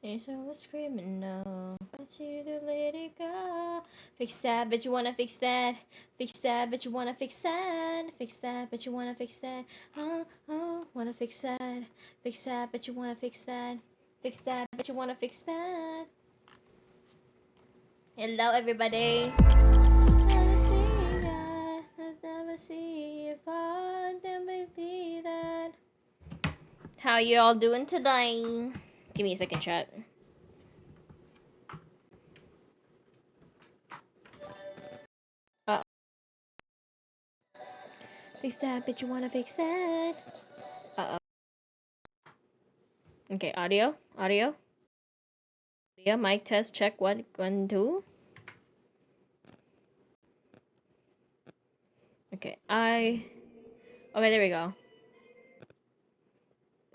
And so I was screaming no, but you to let it go. Fix that, but you wanna fix that. Fix that, but you wanna fix that. Fix that, but you wanna fix that. Oh, oh, wanna fix that. Fix that, but you wanna fix that. Fix that, but you wanna fix that. Hello, everybody. Never see that. Never see if I never see that. How you all doing today? Give me a second, chat. Fix that, bitch, you wanna fix that? Uh-oh. Okay, audio? Audio? Audio, mic test, check, 1, 1, 2. Okay, okay, there we go.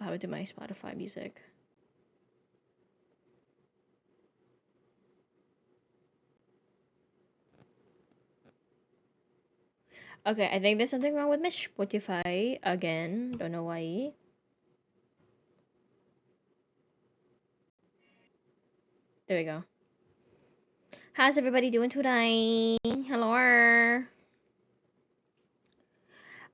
How do my Spotify music? Okay, I think there's something wrong with my Spotify again. Don't know why. There we go. How's everybody doing today? Hello.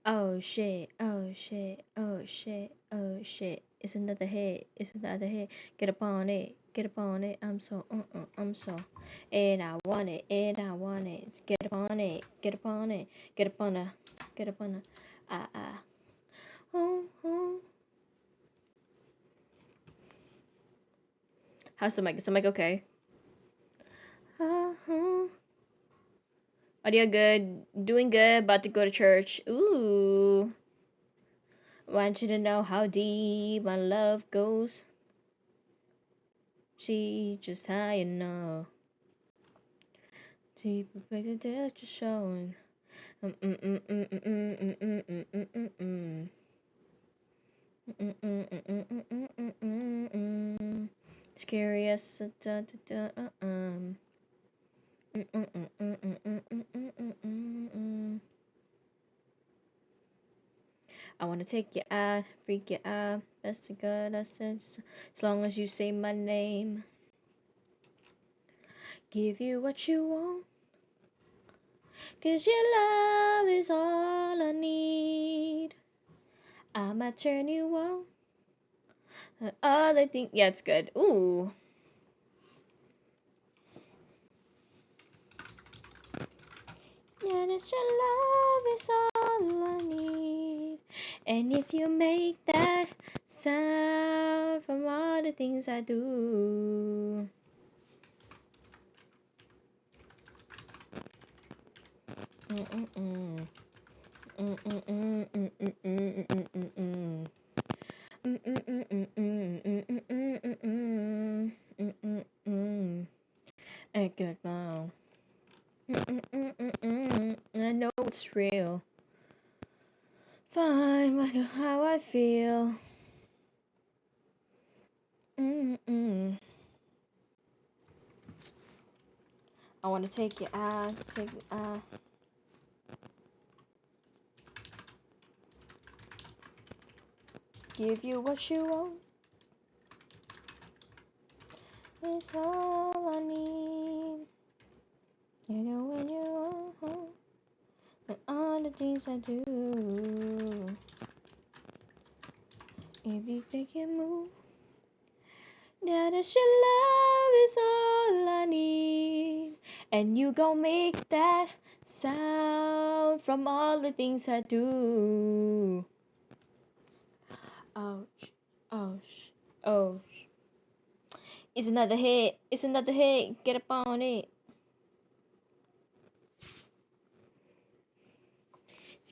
Oh shit, oh shit, oh shit, oh shit. It's another hit, it's another hit. Get up on it, get up on it. I'm so. And I want it, and I want it. Get up on it, get up on it, get up on it, get up on it. Ah. Oh. How's the mic? Is the mic okay? Audio good, doing good, about to go to church. Ooh. Want you to know how deep my love goes. She just high enough. Deep affected that you're showing. Scary as I wanna take you out, freak you out. Best to God, I said, as long as you say my name. Give you what you want. 'Cause your love is all I need. I might turn you on. All I think, yeah, it's good. Ooh. Yeah, it's your love is all I need. And if you make that sound from all the things I do. I get now. I know it's real. Fine, but how I feel. I wanna take you out, take you out. Give you what you want. It's all I need. You know when you want home. And all the things I do. If you make it move. Now that your love is all I need. And you gon' make that sound from all the things I do. Ouch, ouch, ouch. It's another hit. It's another hit. Get up on it.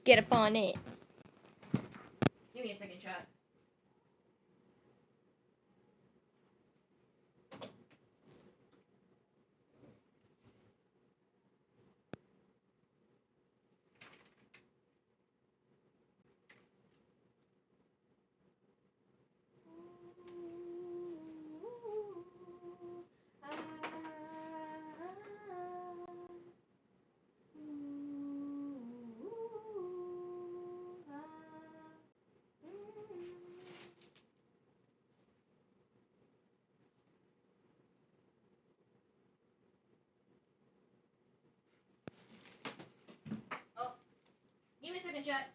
Get up on it. Give me a second, chat. second, chat.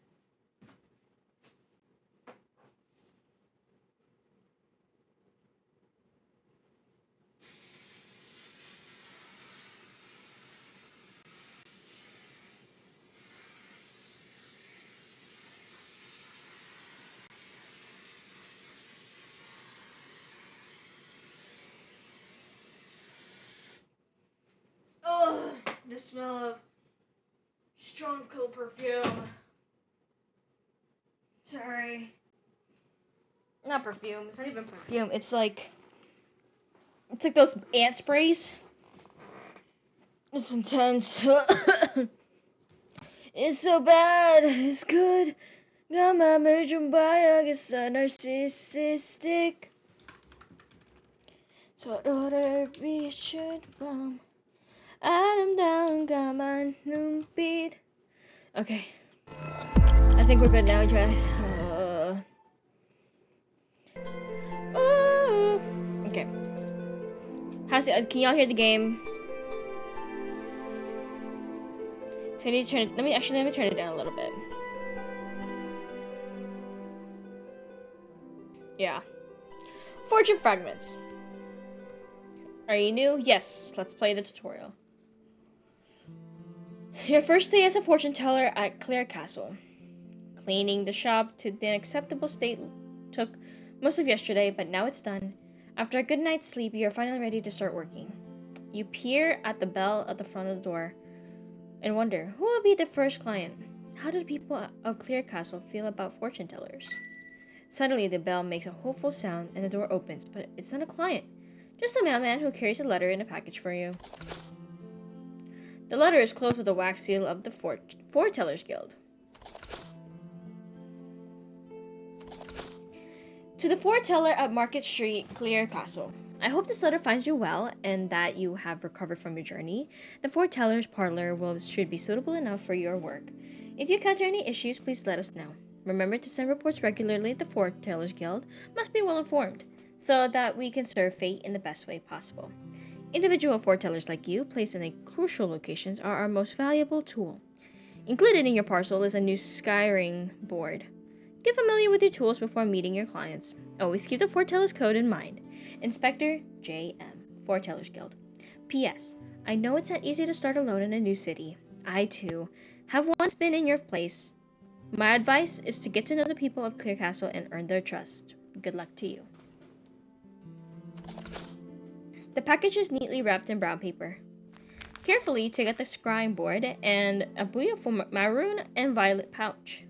Oh, the smell of strong cool perfume. Sorry. Not perfume. It's not even perfume. It's like those ant sprays. It's intense. It's so bad. It's good. Got my merchant by. I guess I'm narcissistic. So order be should bomb. I'm down. Got my new beat. Okay. I think we're good now, guys. Ooh. Okay. How's it? Can y'all hear the game? I need to turn it. Let me turn it down a little bit. Yeah. Fortune Fragments. Are you new? Yes. Let's play the tutorial. Your first day as a fortune teller at Clear Castle. Cleaning the shop to the acceptable state took most of yesterday, but now it's done. After a good night's sleep, you are finally ready to start working. You peer at the bell at the front of the door and wonder, who will be the first client? How do the people of Clear Castle feel about fortune tellers? Suddenly, the bell makes a hopeful sound and the door opens, but it's not a client, just a mailman who carries a letter in a package for you. The letter is closed with a wax seal of the Foretellers Guild. To the foreteller at Market Street, Clear Castle. I hope this letter finds you well and that you have recovered from your journey. The foreteller's parlor should be suitable enough for your work. If you encounter any issues, please let us know. Remember to send reports regularly. The Foretellers Guild must be well informed so that we can serve fate in the best way possible. Individual foretellers like you, placed in crucial locations, are our most valuable tool. Included in your parcel is a new scrying board. Get familiar with your tools before meeting your clients. Always keep the Foretellers Code in mind. Inspector J.M., Foretellers Guild. P.S. I know it's not easy to start alone in a new city. I, too, have once been in your place. My advice is to get to know the people of Clear Castle and earn their trust. Good luck to you. The package is neatly wrapped in brown paper. Carefully take out the scrying board and a beautiful maroon and violet pouch.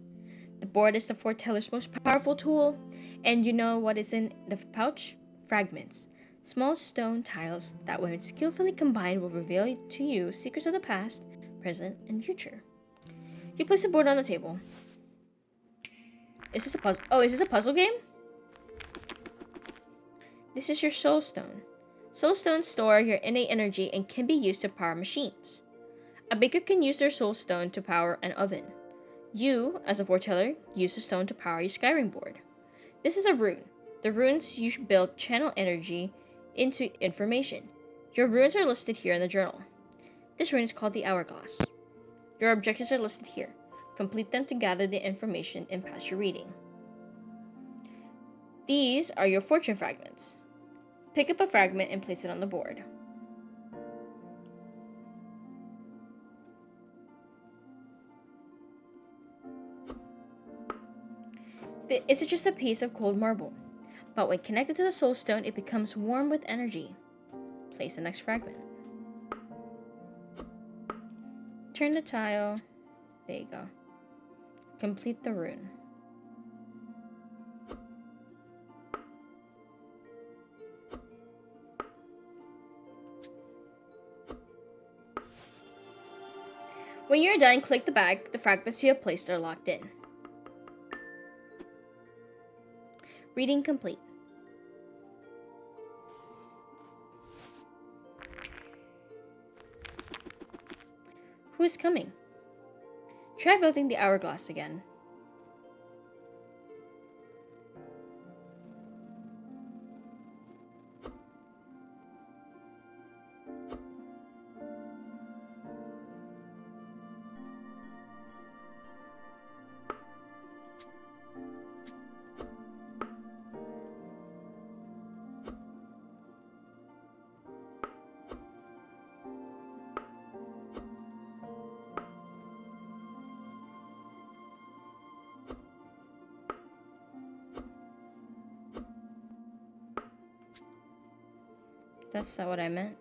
The board is the foreteller's most powerful tool, and you know what is in the pouch? Fragments. Small stone tiles that, when skillfully combined, will reveal to you secrets of the past, present, and future. You place the board on the table. Is this a puzzle? Oh, is this a puzzle game? This is your soul stone. Soul stones store your innate energy and can be used to power machines. A baker can use their soul stone to power an oven. You, as a foreteller, use the stone to power your scrying board. This is a rune. The runes you build channel energy into information. Your runes are listed here in the journal. This rune is called the Hourglass. Your objectives are listed here. Complete them to gather the information and pass your reading. These are your fortune fragments. Pick up a fragment and place it on the board. It's just a piece of cold marble, but when connected to the soul stone, it becomes warm with energy. Place the next fragment. Turn the tile. There you go. Complete the rune. When you're done, click the bag. The fragments you have placed are locked in. Reading complete. Who is coming? Try building the hourglass again. That's not what I meant.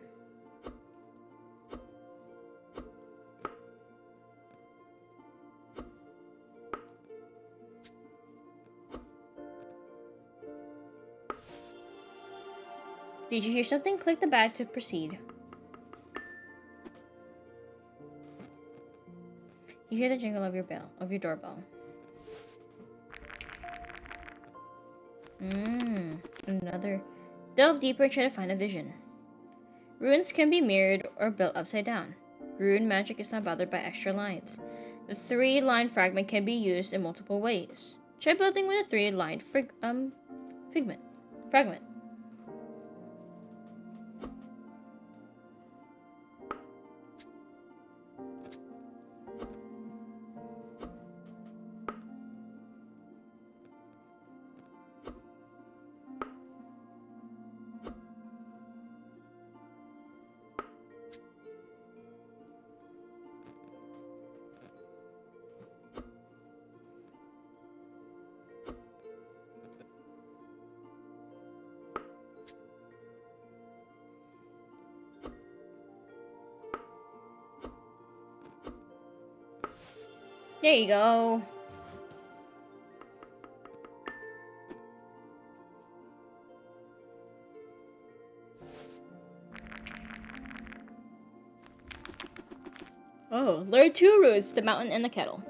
Did you hear something? Click the bag to proceed. You hear the jingle of your doorbell. Another. Delve deeper and try to find a vision. Runes can be mirrored or built upside down. Rune magic is not bothered by extra lines. The 3-line fragment can be used in multiple ways. Try building with a 3-line fragment. There you go. Oh, learn 2 runes, the mountain and the kettle.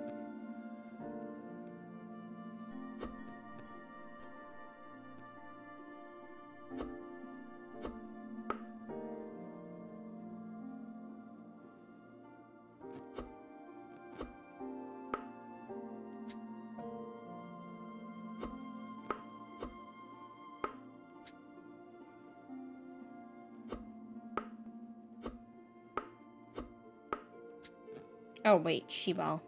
Oh wait, Shibal.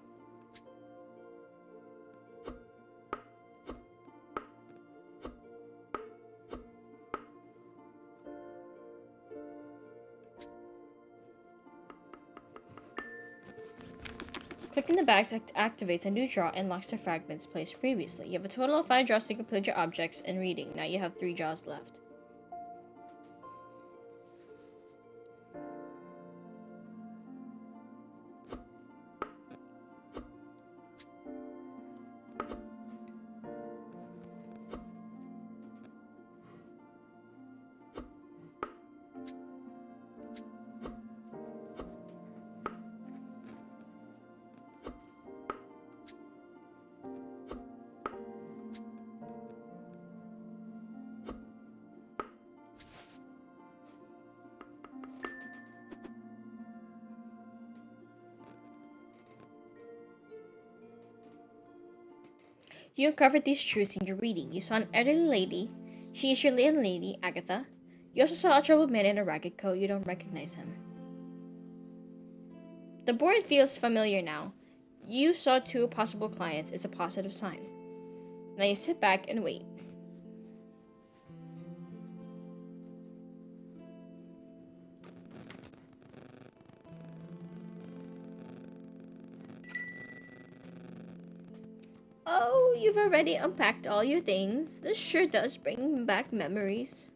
Clicking the bags activates a new draw and locks the fragments placed previously. You have a total of 5 draws to complete your objects and reading. Now you have 3 draws left. You uncovered these truths in your reading. You saw an elderly lady. She is your landlady, Agatha. You also saw a troubled man in a ragged coat. You don't recognize him. The board feels familiar now. You saw 2 possible clients. It's a positive sign. Now you sit back and wait. Oh, you've already unpacked all your things. This sure does bring back memories.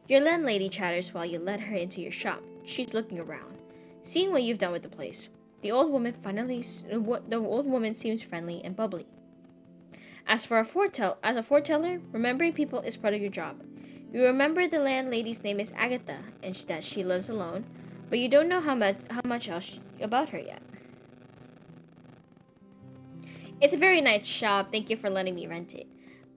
Your landlady chatters while you let her into your shop. She's looking around, seeing what you've done with the place. The old woman seems friendly and bubbly. As a foreteller, remembering people is part of your job. You remember the landlady's name is Agatha and that she lives alone, but you don't know how much else about her yet. It's a very nice shop. Thank you for letting me rent it.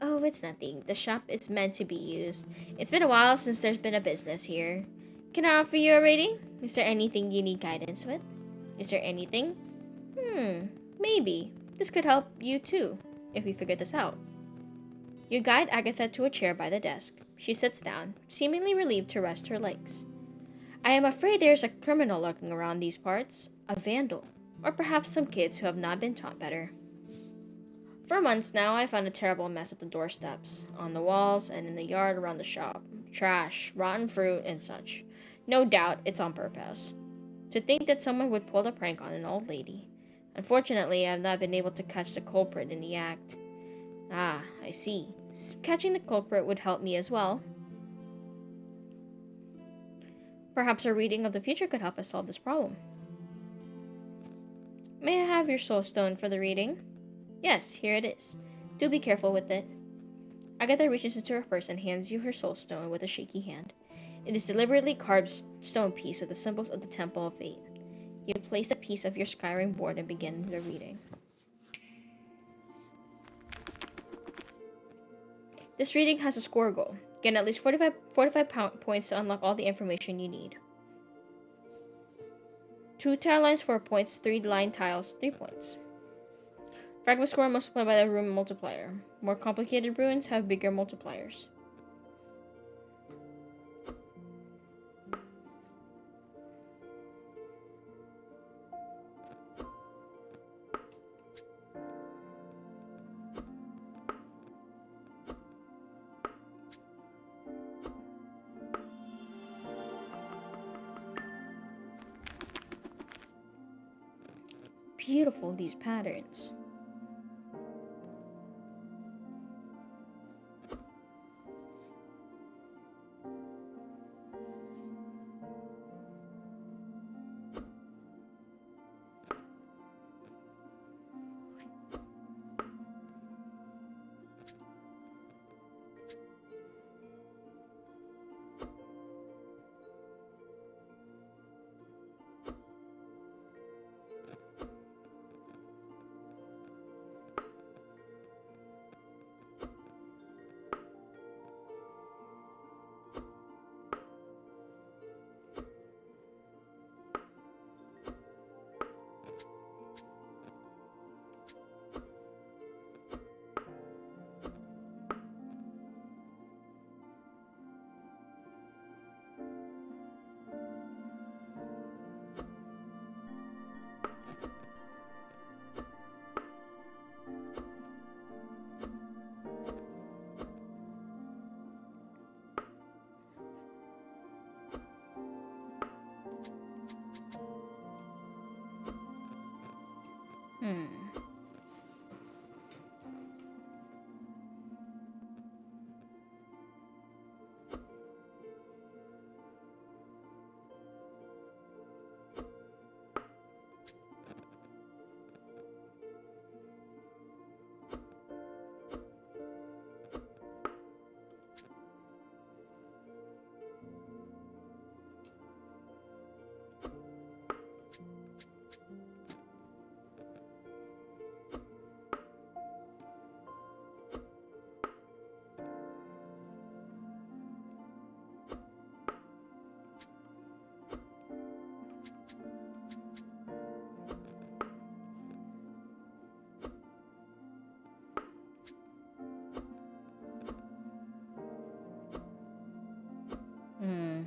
Oh, it's nothing. The shop is meant to be used. It's been a while since there's been a business here. Can I offer you a rating? Is there anything you need guidance with? Is there anything? Maybe. This could help you too, if we figure this out. You guide Agatha to a chair by the desk. She sits down, seemingly relieved to rest her legs. I am afraid there's a criminal lurking around these parts, a vandal, or perhaps some kids who have not been taught better. For months now, I found a terrible mess at the doorsteps, on the walls, and in the yard around the shop. Trash, rotten fruit, and such. No doubt it's on purpose. To think that someone would pull a prank on an old lady. Unfortunately, I have not been able to catch the culprit in the act. Ah, I see. Catching the culprit would help me as well. Perhaps a reading of the future could help us solve this problem. May I have your soul stone for the reading? Yes, here it is. Do be careful with it. Agatha reaches into her purse and hands you her soul stone with a shaky hand. It is deliberately carved stone piece with the symbols of the Temple of Fate. You place the piece of your Skyrim board and begin the reading. This reading has a score goal. Gain at least 45 points to unlock all the information you need. 2 tile lines 4 points, 3 line tiles 3 points. Fragment score multiplied by the rune multiplier. More complicated runes have bigger multipliers. Beautiful, these patterns. Hmm. Hmm.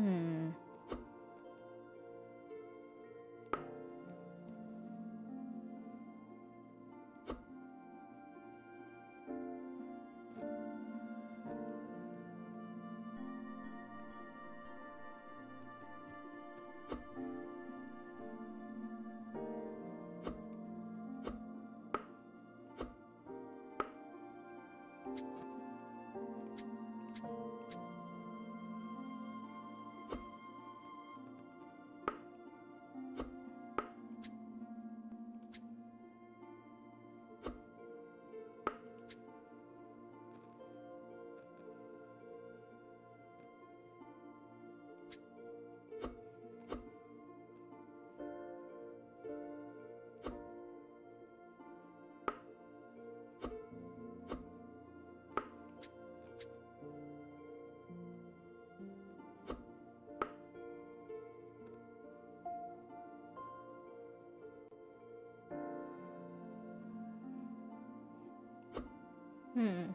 Hmm. Hmm.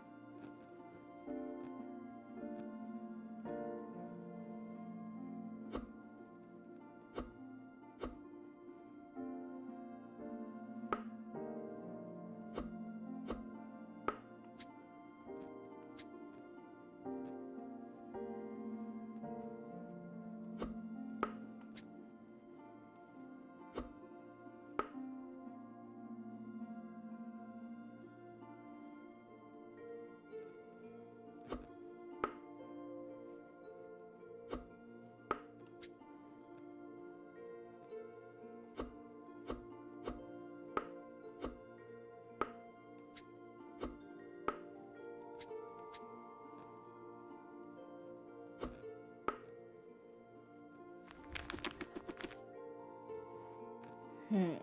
Hmm.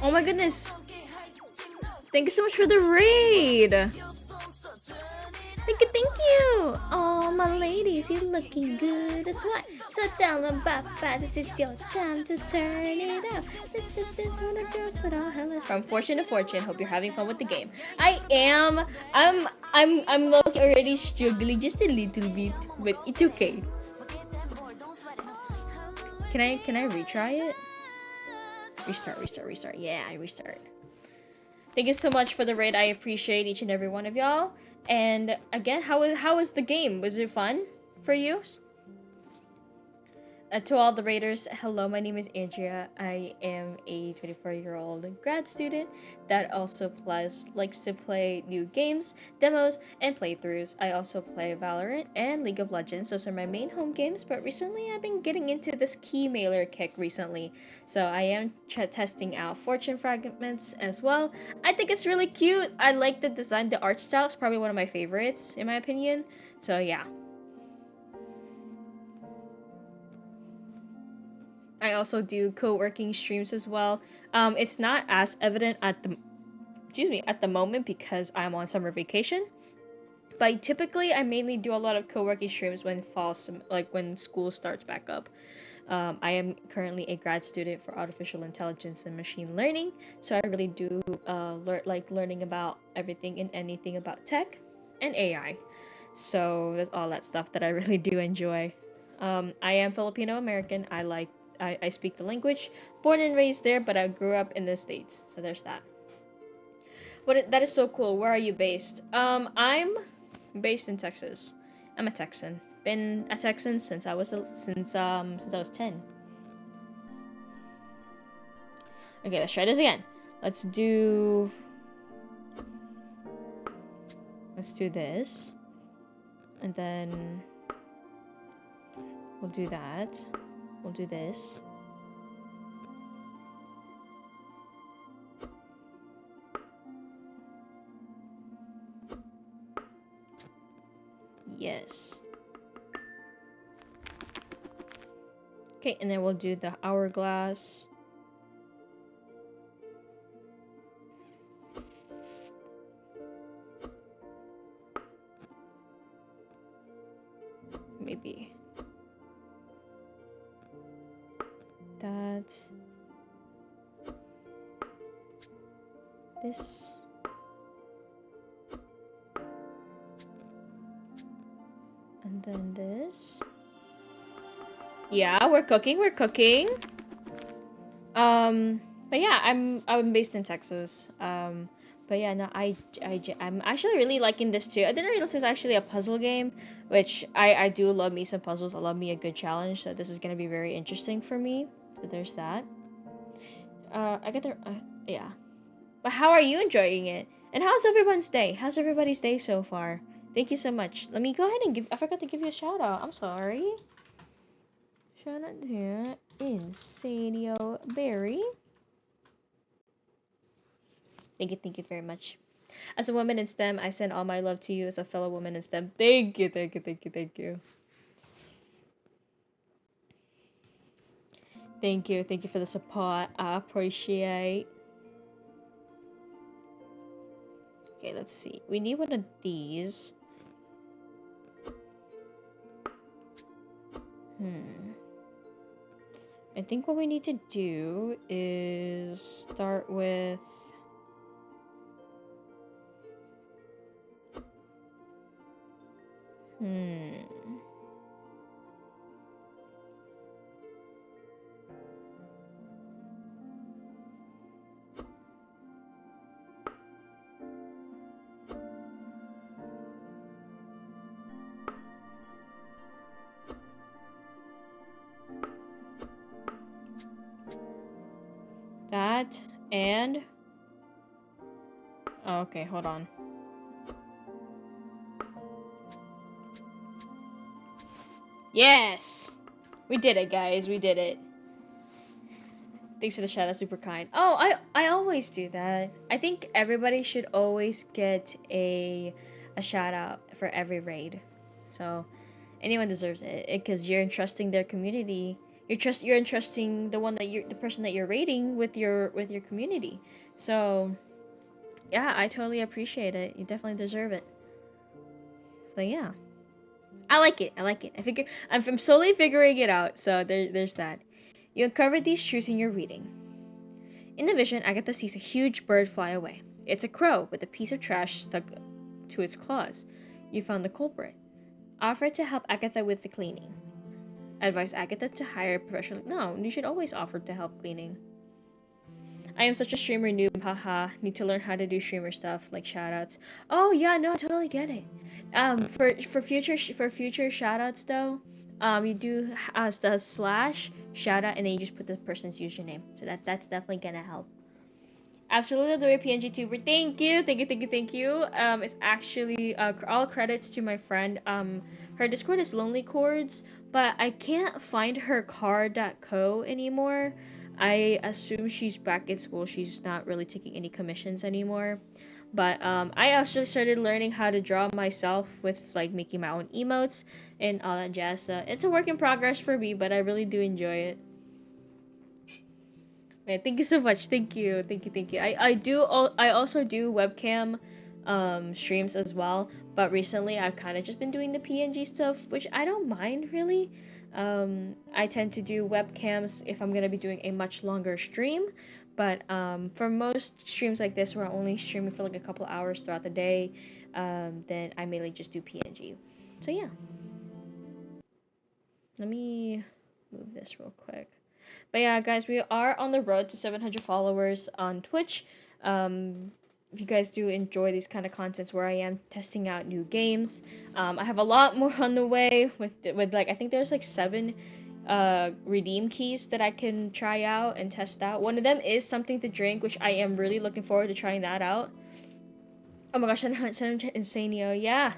Oh my goodness. Thank you so much for the raid. Thank you, thank you. Oh, my ladies, you looking good as what? So tell them about that. This is your time to turn it up. This one of yours, but all hell is from Fortune to Fortune. Hope you're having fun with the game. I am. I'm like already struggling just a little bit, but it's okay. Can I retry it? Restart. Yeah, I restart. Thank you so much for the raid. I appreciate each and every one of y'all. And again, how was the game? Was it fun for you? To all the raiders, hello, my name is Andrea. I am a 24-year-old grad student that also likes to play new games, demos, and playthroughs. I also play Valorant and League of Legends. Those are my main home games, but recently I've been getting into this key mailer kick recently. So I am testing out Fortune Fragments as well. I think it's really cute. I like the design. The art style is probably one of my favorites, in my opinion. So yeah. I also do co-working streams as well. It's not as evident at the moment because I'm on summer vacation. But typically, I mainly do a lot of co-working streams when when school starts back up. I am currently a grad student for artificial intelligence and machine learning, so I really do learning about everything and anything about tech and AI. So that's all that stuff that I really do enjoy. I am Filipino American. I speak the language. Born and raised there, but I grew up in the States. So there's that. That is so cool. Where are you based? I'm based in Texas. I'm a Texan. Been a Texan since since I was 10. Okay, let's try this again. Let's do this. And then we'll do that. We'll do this. Yes. Okay, and then we'll do the hourglass. Maybe that. This. And then this. Yeah, we're cooking. But yeah, I'm based in Texas. But yeah, no, I'm actually really liking this too. I didn't realize it's actually a puzzle game, which I do love me some puzzles. I love me a good challenge, so this is gonna be very interesting for me. So there's that. I got the yeah. But how are you enjoying it? And how's everyone's day? How's everybody's day so far? Thank you so much. Let me go ahead and I forgot to give you a shout out. I'm sorry. Shout out to Insanio Berry. Thank you very much. As a woman in STEM, I send all my love to you as a fellow woman in STEM. Thank you, thank you, thank you, thank you. Thank you, thank you for the support. I appreciate. Okay, let's see. We need one of these. I think what we need to do is start with... that and... Oh, okay, hold on. Yes! We did it, guys. We did it. Thanks for the shout out, super kind. Oh, I always do that. I think everybody should always get a shout out for every raid. So anyone deserves it because you're entrusting their community. You're entrusting the person that you're raiding with your community. So yeah, I totally appreciate it. You definitely deserve it. So yeah. I like it. I like it. I'm slowly figuring it out. So there's that. You uncovered these truths in your reading. In the vision, Agatha sees a huge bird fly away. It's a crow with a piece of trash stuck to its claws. You found the culprit. Offer to help Agatha with the cleaning. Advise Agatha to hire a professional. No, you should always offer to help cleaning. I am such a streamer noob, haha. Need to learn how to do streamer stuff like shoutouts. Oh yeah, no, I totally get it. For future shoutouts though, you do the slash shoutout and then you just put the person's username. So that's definitely gonna help. Absolutely, the PNG tuber. Thank you, thank you, thank you, thank you. It's actually all credits to my friend. Her Discord is Lonely Chords, but I can't find her card.co anymore. I assume she's back in school. She's not really taking any commissions anymore. But I actually started learning how to draw myself with like making my own emotes and all that jazz. It's a work in progress for me, but I really do enjoy it. Man, thank you so much. Thank you. Thank you. Thank you. I also do webcam streams as well, but recently I've kind of just been doing the PNG stuff, which I don't mind really. I tend to do webcams if I'm going to be doing a much longer stream, but for most streams like this where I'm only streaming for like a couple hours throughout the day, then I mainly just do PNG. So yeah. Let me move this real quick. But yeah, guys, we are on the road to 700 followers on Twitch. If you guys do enjoy these kind of contents where I am testing out new games, I have a lot more on the way with like I think there's like 7 redeem keys that I can try out and test out. One of them is something to drink, which I am really looking forward to trying that out. Oh my gosh, Insanio, yeah.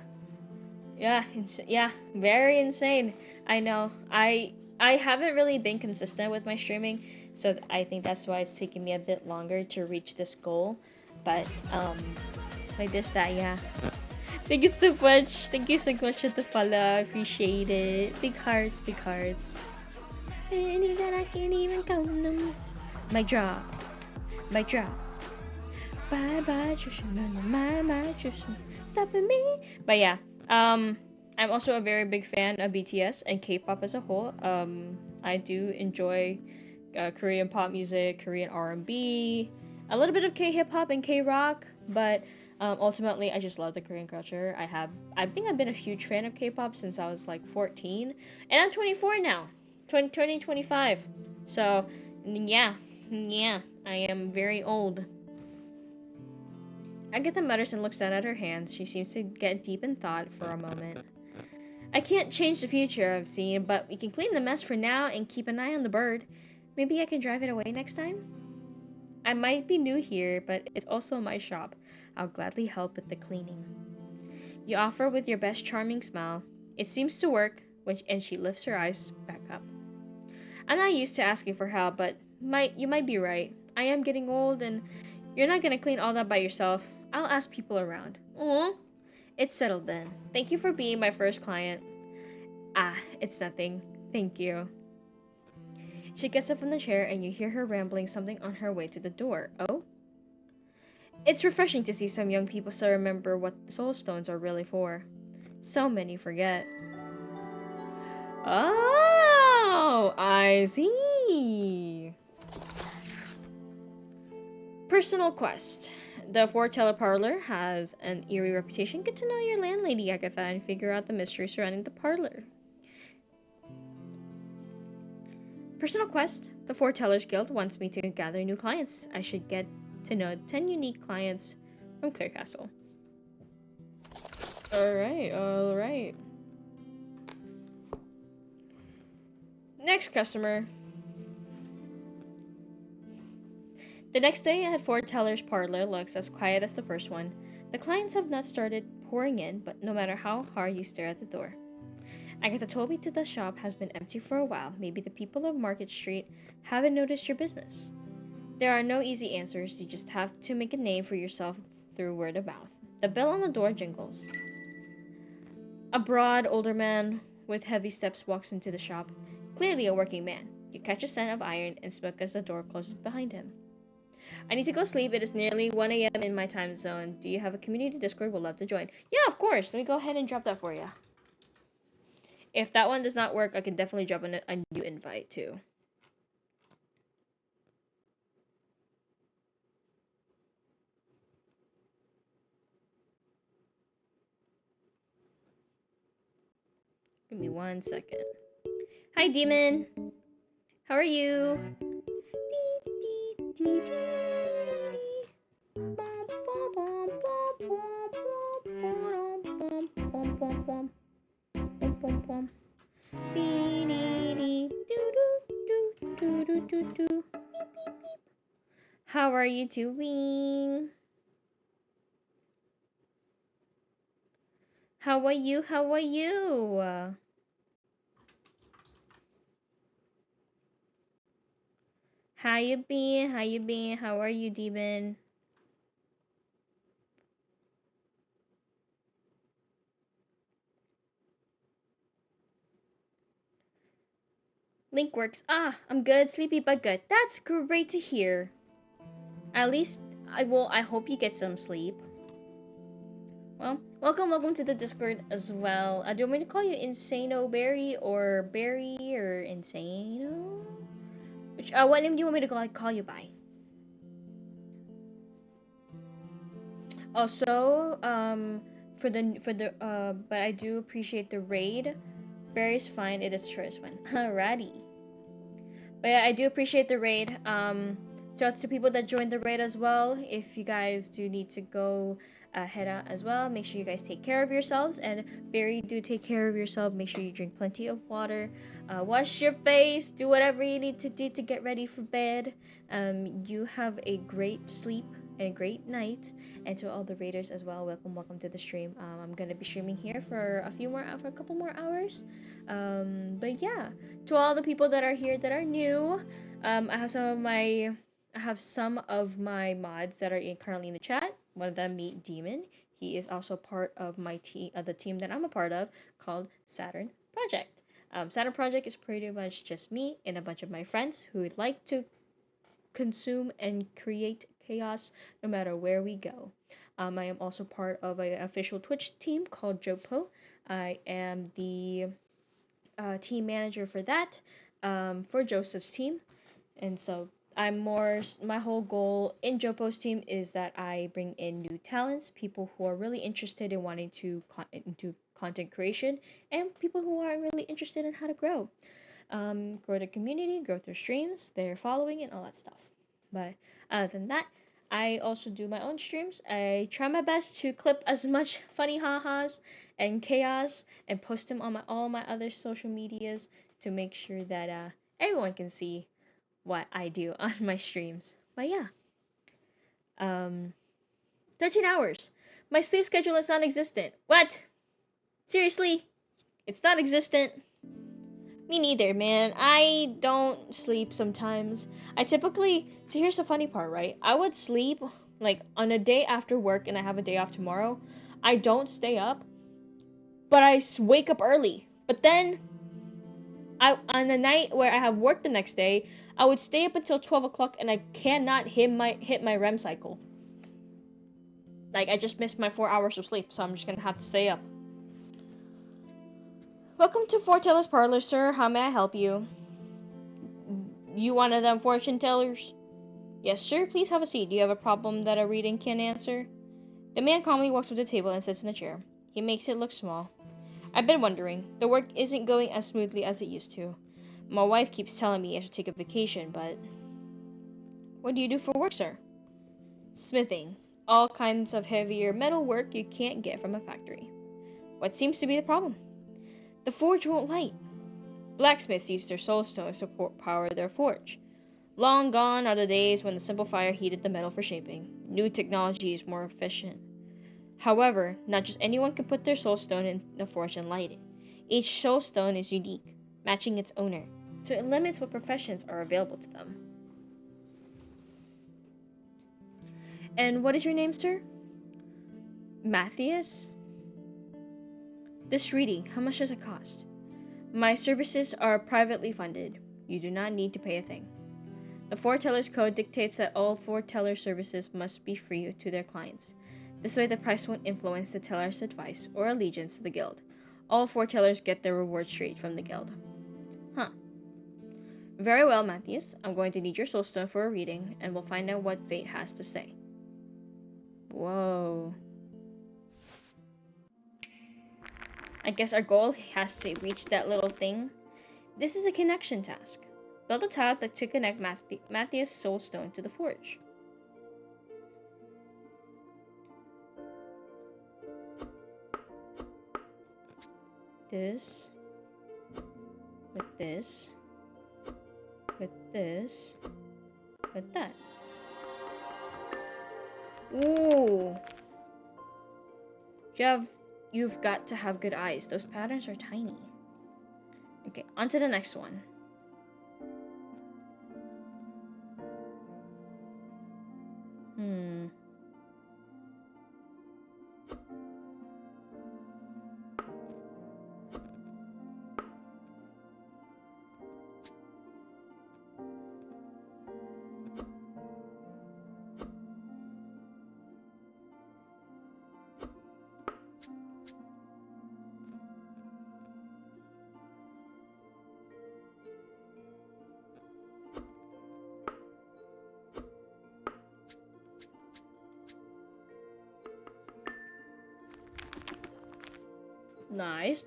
Yeah, very insane. I know. I haven't really been consistent with my streaming, so I think that's why it's taking me a bit longer to reach this goal. But like this, that, yeah. Thank you so much. Thank you so much for the follow. I appreciate it. Big hearts, big hearts. Any that I can't even count them. My drop. My drop. Bye bye, Trishan. My Trishan. Stopping me. But yeah. I'm also a very big fan of BTS and K-pop as a whole. I do enjoy Korean pop music, Korean R&B, a little bit of K-hip hop and K-rock, but ultimately I just love the Korean culture. I think I've been a huge fan of K-pop since I was like 14, and I'm 24 now, turning 25. So yeah, I am very old. Agatha mutters and looks down at her hands. She seems to get deep in thought for a moment. I can't change the future I've seen, but we can clean the mess for now and keep an eye on the bird. Maybe I can drive it away next time? I might be new here, but it's also my shop. I'll gladly help with the cleaning. You offer with your best charming smile. It seems to work, and she lifts her eyes back up. I'm not used to asking for help, but you might be right. I am getting old, and you're not gonna clean all that by yourself. I'll ask people around. Oh, it's settled then. Thank you for being my first client. Ah, it's nothing. Thank you. She gets up from the chair and you hear her rambling something on her way to the door. Oh? It's refreshing to see some young people still remember what the soul stones are really for. So many forget. Oh, I see. Personal quest. The foreteller parlor has an eerie reputation. Get to know your landlady, Agatha, and figure out the mystery surrounding the parlor. Personal quest. The Foretellers Guild wants me to gather new clients. I should get to know 10 unique clients from Clear Castle. Alright. Next customer. The next day at Foreteller's parlor looks as quiet as the first one. The clients have not started pouring in, but no matter how hard you stare at the door. Agatha told me that the shop has been empty for a while. Maybe the people of Market Street haven't noticed your business. There are no easy answers. You just have to make a name for yourself through word of mouth. The bell on the door jingles. A broad, older man with heavy steps walks into the shop. Clearly a working man. You catch a scent of iron and smoke as the door closes behind him. I need to go sleep. It is nearly 1 a.m. in my time zone. Do you have a community Discord? Would love to join. Yeah, of course. Let me go ahead and drop that for you. If that one does not work, I can definitely drop a new invite too. Give me 1 second. Hi, Demon. How are you? How are you doing? How are you? How are you? How you been? How you been? How are you, Demon? Link works. Ah, I'm good, sleepy but good. That's great to hear. At least I hope you get some sleep. Well, welcome to the Discord as well. Do you want me to call you Insano Berry or Berry or Insano? Which what name do you want me to call you by? Also, but I do appreciate the raid. Berry's fine. It is choice one. Alrighty. But yeah, I do appreciate the raid. Shout out to people that joined the raid as well. If you guys do need to go head out as well, make sure you guys take care of yourselves. And Barry, do take care of yourself. Make sure you drink plenty of water. Wash your face. Do whatever you need to do to get ready for bed. You have a great sleep and a great night. And to all the raiders as well, welcome to the stream. I'm gonna be streaming here for a couple more hours. But yeah, to all the people that are here that are new, I have some of my mods that are currently in the chat. One of them, Meet Demon. He is also part of my team, the team that I'm a part of, called Saturn Project. Saturn Project is pretty much just me and a bunch of my friends who would like to consume and create chaos no matter where we go. I am also part of an official Twitch team called Jopo. I am the team manager for that, for Joseph's team. And so my whole goal in Jopo's team is that I bring in new talents, people who are really interested in wanting to into content creation, and people who are really interested in how to grow the community, grow their streams, their following, and all that stuff. But other than that, I also do my own streams. I try my best to clip as much funny ha-has and chaos and post them on all my other social medias to make sure that everyone can see what I do on my streams. But yeah, 13 hours. My sleep schedule is non-existent. What? Seriously? It's non-existent? Me neither, man. I don't sleep sometimes. So here's the funny part, right? I would sleep Like, on a day after work and I have a day off tomorrow, I don't stay up, but I wake up early. But then, on the night where I have work the next day, I would stay up until 12 o'clock and I cannot hit my REM cycle. Like, I just missed my 4 hours of sleep, so I'm just gonna have to stay up. Welcome to Forteller's Parlor, sir. How may I help you? You one of them fortune tellers? Yes, sir. Please have a seat. Do you have a problem that a reading can answer? The man calmly walks up to the table and sits in a chair. He makes it look small. I've been wondering. The work isn't going as smoothly as it used to. My wife keeps telling me I should take a vacation, but... What do you do for work, sir? Smithing. All kinds of heavier metal work you can't get from a factory. What seems to be the problem? The forge won't light. Blacksmiths use their soulstones to power their forge. Long gone are the days when the simple fire heated the metal for shaping. New technology is more efficient. However, not just anyone can put their soulstone in the forge and light it. Each soulstone is unique, matching its owner, so it limits what professions are available to them. And what is your name, sir? Matthias? This reading, how much does it cost? My services are privately funded. You do not need to pay a thing. The Foretellers Code dictates that all foreteller services must be free to their clients. This way the price won't influence the teller's advice or allegiance to the guild. All foretellers get their reward straight from the guild. Huh. Very well, Matthias. I'm going to need your soulstone for a reading, and we'll find out what fate has to say. Whoa. I guess our goal has to reach that little thing. This is a connection task. Build a tile to connect Matthias' soulstone to the forge. This. With this. With this. With that. Ooh. You've got to have good eyes. Those patterns are tiny. Okay, on to the next one.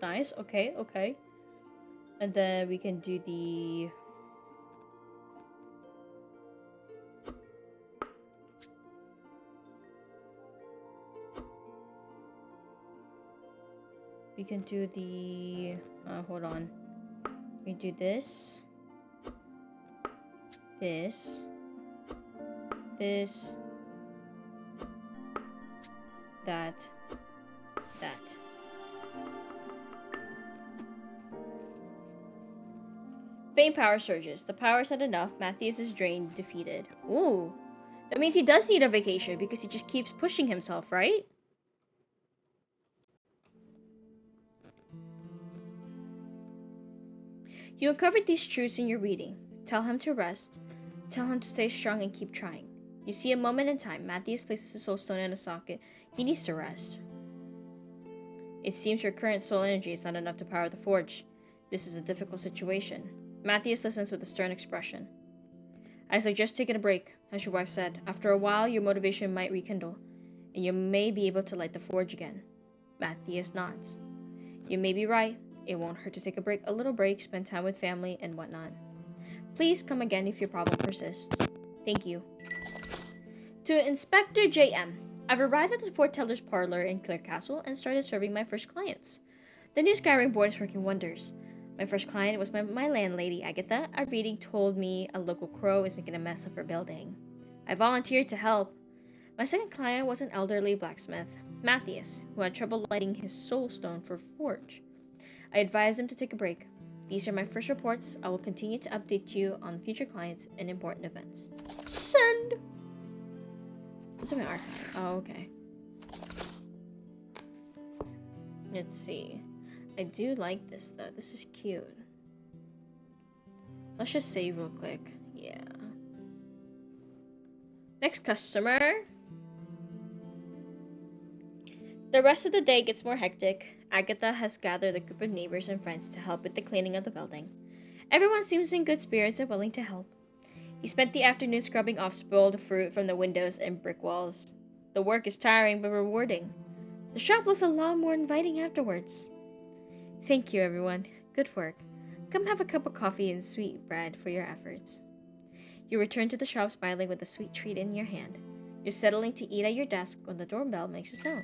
Nice. Okay. And then we can do the... We can do the... hold on. We do this. This. This. That. Bane power surges. The power's not enough. Matthias is drained, defeated. Ooh. That means he does need a vacation because he just keeps pushing himself, right? You uncovered these truths in your reading. Tell him to rest. Tell him to stay strong and keep trying. You see a moment in time. Matthias places his soulstone in a socket. He needs to rest. It seems your current soul energy is not enough to power the forge. This is a difficult situation. Matthias listens with a stern expression. I suggest taking a break, as your wife said. After a while, your motivation might rekindle, and you may be able to light the forge again. Matthias nods. You may be right. It won't hurt to take a little break, spend time with family, and whatnot. Please come again if your problem persists. Thank you. To Inspector JM, I've arrived at the Foreteller's Parlor in Clear Castle and started serving my first clients. The new Skyrim board is working wonders. My first client was my landlady, Agatha. A reading told me a local crow is making a mess of her building. I volunteered to help. My second client was an elderly blacksmith, Matthias, who had trouble lighting his soulstone for forge. I advised him to take a break. These are my first reports. I will continue to update you on future clients and important events. Send! What's in my archive? Oh, okay. Let's see. I do like this though. This is cute. Let's just save real quick. Yeah. Next customer. The rest of the day gets more hectic. Agatha has gathered a group of neighbors and friends to help with the cleaning of the building. Everyone seems in good spirits and willing to help. He spent the afternoon scrubbing off spoiled fruit from the windows and brick walls. The work is tiring but rewarding. The shop looks a lot more inviting afterwards. Thank you, everyone. Good work. Come have a cup of coffee and sweet bread for your efforts. You return to the shop smiling with a sweet treat in your hand. You're settling to eat at your desk when the doorbell makes a sound.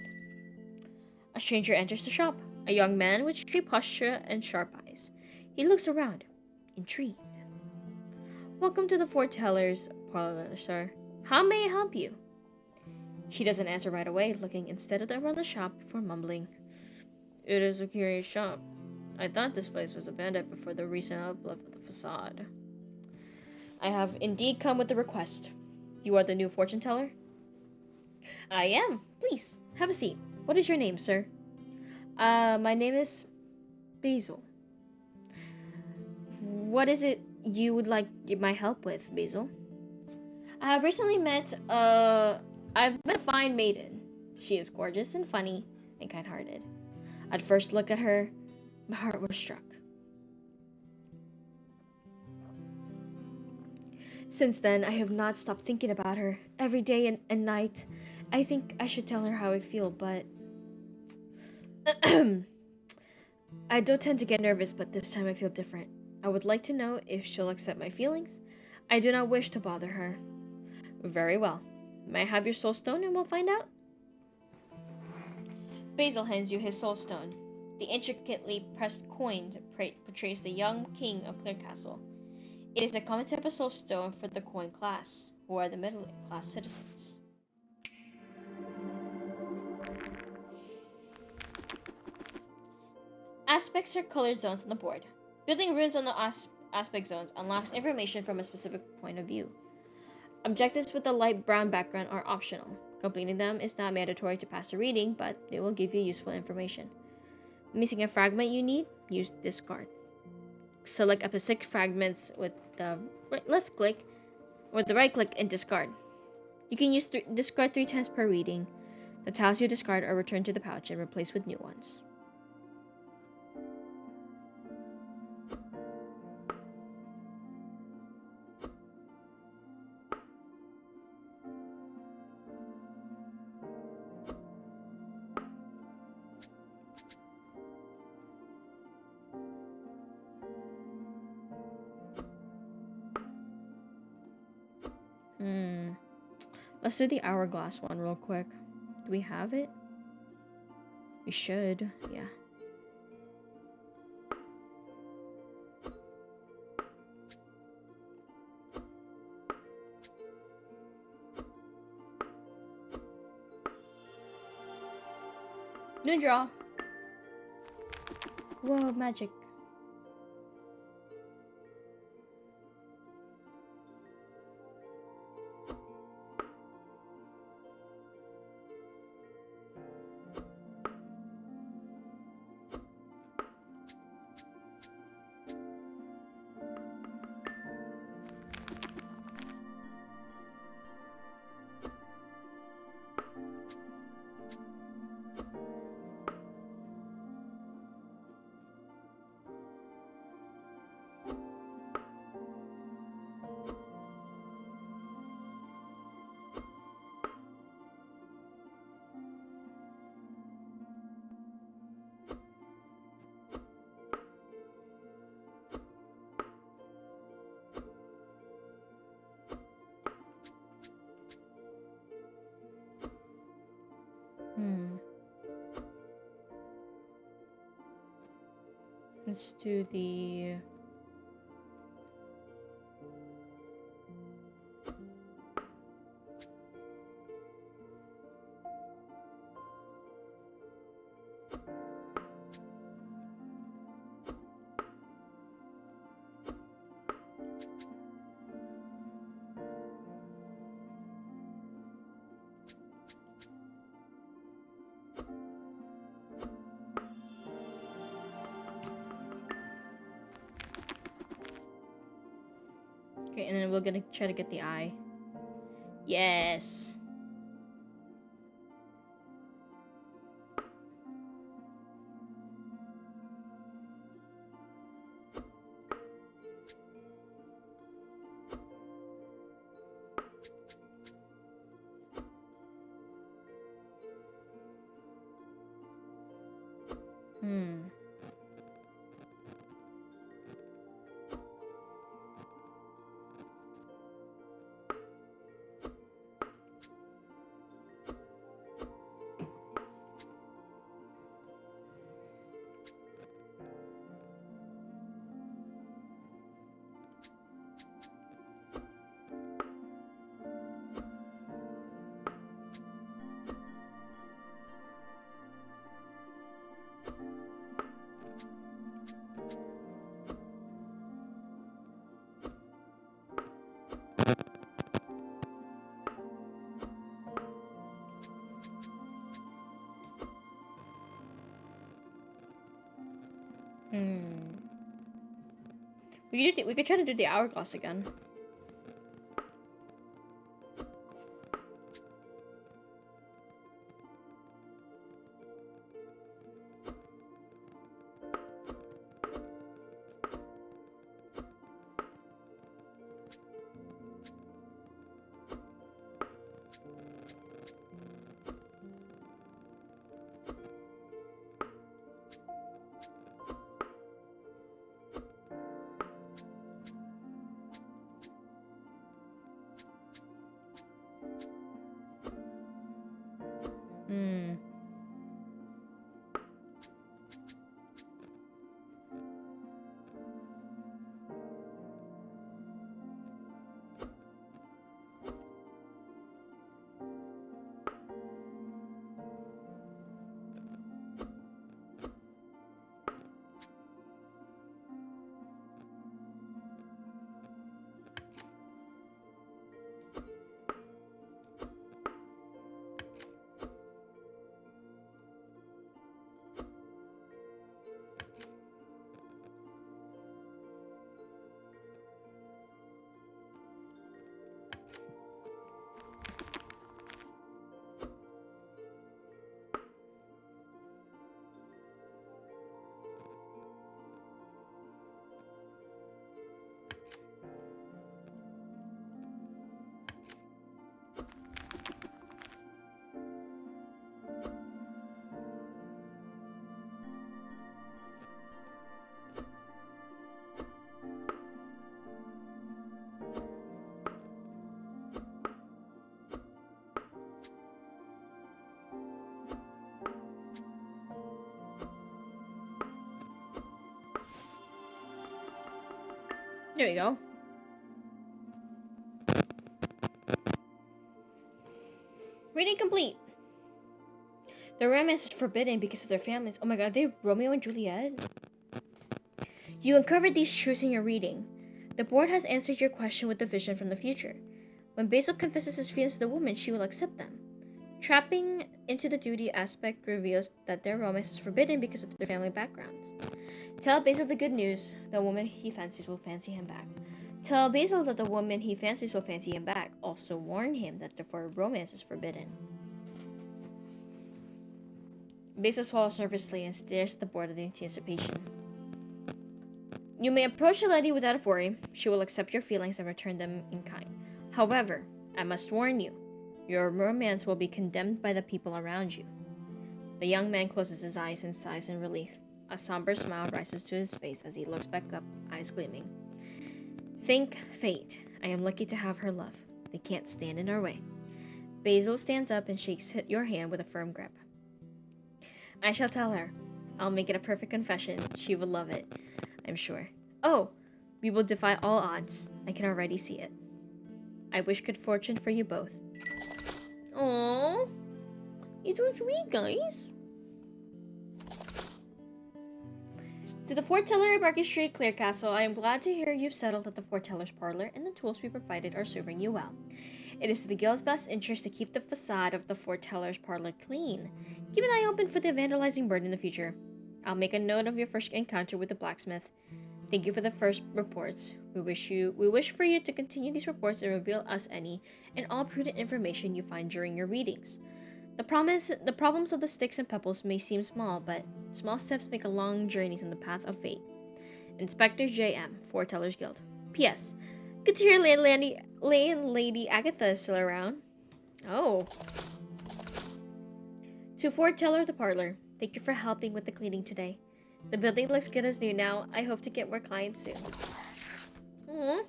A stranger enters the shop, a young man with straight posture and sharp eyes. He looks around, intrigued. Welcome to the foreteller's parlor, sir. How may I help you? He doesn't answer right away, looking instead around the shop before mumbling. It is a curious shop. I thought this place was abandoned before the recent uplift of the facade. I have indeed come with a request. You are the new fortune teller? I am. Please, have a seat. What is your name, sir? My name is Basil. What is it you would like my help with, Basil? I have recently I've met a fine maiden. She is gorgeous and funny and kind-hearted. At first look at her, my heart was struck. Since then, I have not stopped thinking about her. Every day and night, I think I should tell her how I feel, but... I don't tend to get nervous, but this time I feel different. I would like to know if she'll accept my feelings. I do not wish to bother her. Very well. May I have your soul stone and we'll find out? Basil hands you his soul stone. The intricately pressed coin portrays the young king of Clear Castle. It is a common type of soul stone for the coin class, who are the middle-class citizens. Aspects are colored zones on the board. Building runes on the aspect zones unlocks information from a specific point of view. Objectives with a light brown background are optional. Completing them is not mandatory to pass a reading, but they will give you useful information. Missing a fragment you need? Use discard. Select up to 6 fragments with the left click or the right click and discard. You can use discard 3 times per reading. The tiles you discard are returned to the pouch and replaced with new ones. Let's do the hourglass one real quick. Do we have it? We should, yeah. New draw. Whoa, magic. Let's do the... Okay, and then we're gonna try to get the eye. Yes. Hmm. Hmm. We could try to do the hourglass again. Hmm. There we go. Reading complete. The romance is forbidden because of their families. Oh my god, are they Romeo and Juliet? You uncovered these truths in your reading. The board has answered your question with the vision from the future. When Basil confesses his feelings to the woman, she will accept them. Trapping into the duty aspect reveals that their romance is forbidden because of their family backgrounds. Tell Basil the good news. The woman he fancies will fancy him back. Tell Basil that the woman he fancies will fancy him back. Also warn him that the romance is forbidden. Basil swallows nervously and stares at the board in anticipation. You may approach the lady without worry. She will accept your feelings and return them in kind. However, I must warn you, your romance will be condemned by the people around you. The young man closes his eyes and sighs in relief. A somber smile rises to his face as he looks back up, eyes gleaming. Think fate. I am lucky to have her love. They can't stand in our way. Basil stands up and shakes your hand with a firm grip. I shall tell her. I'll make it a perfect confession. She will love it, I'm sure. Oh, we will defy all odds. I can already see it. I wish good fortune for you both. Aww. It's so sweet, guys. To the foreteller of Market Street, Clear Castle, I am glad to hear you've settled at the foreteller's parlor and the tools we provided are serving you well. It is to the guild's best interest to keep the facade of the foreteller's parlor clean. Keep an eye open for the vandalizing bird in the future. I'll make a note of your first encounter with the blacksmith. Thank you for the first reports. We wish for you to continue these reports and reveal us any and all prudent information you find during your readings. The problems of the sticks and pebbles may seem small, but small steps make a long journeys on the path of fate. Inspector J.M., Foretellers Guild. P.S. Good to hear Lady Agatha is still around. Oh. To Foreteller the Parlor, thank you for helping with the cleaning today. The building looks good as new now. I hope to get more clients soon. Hmm.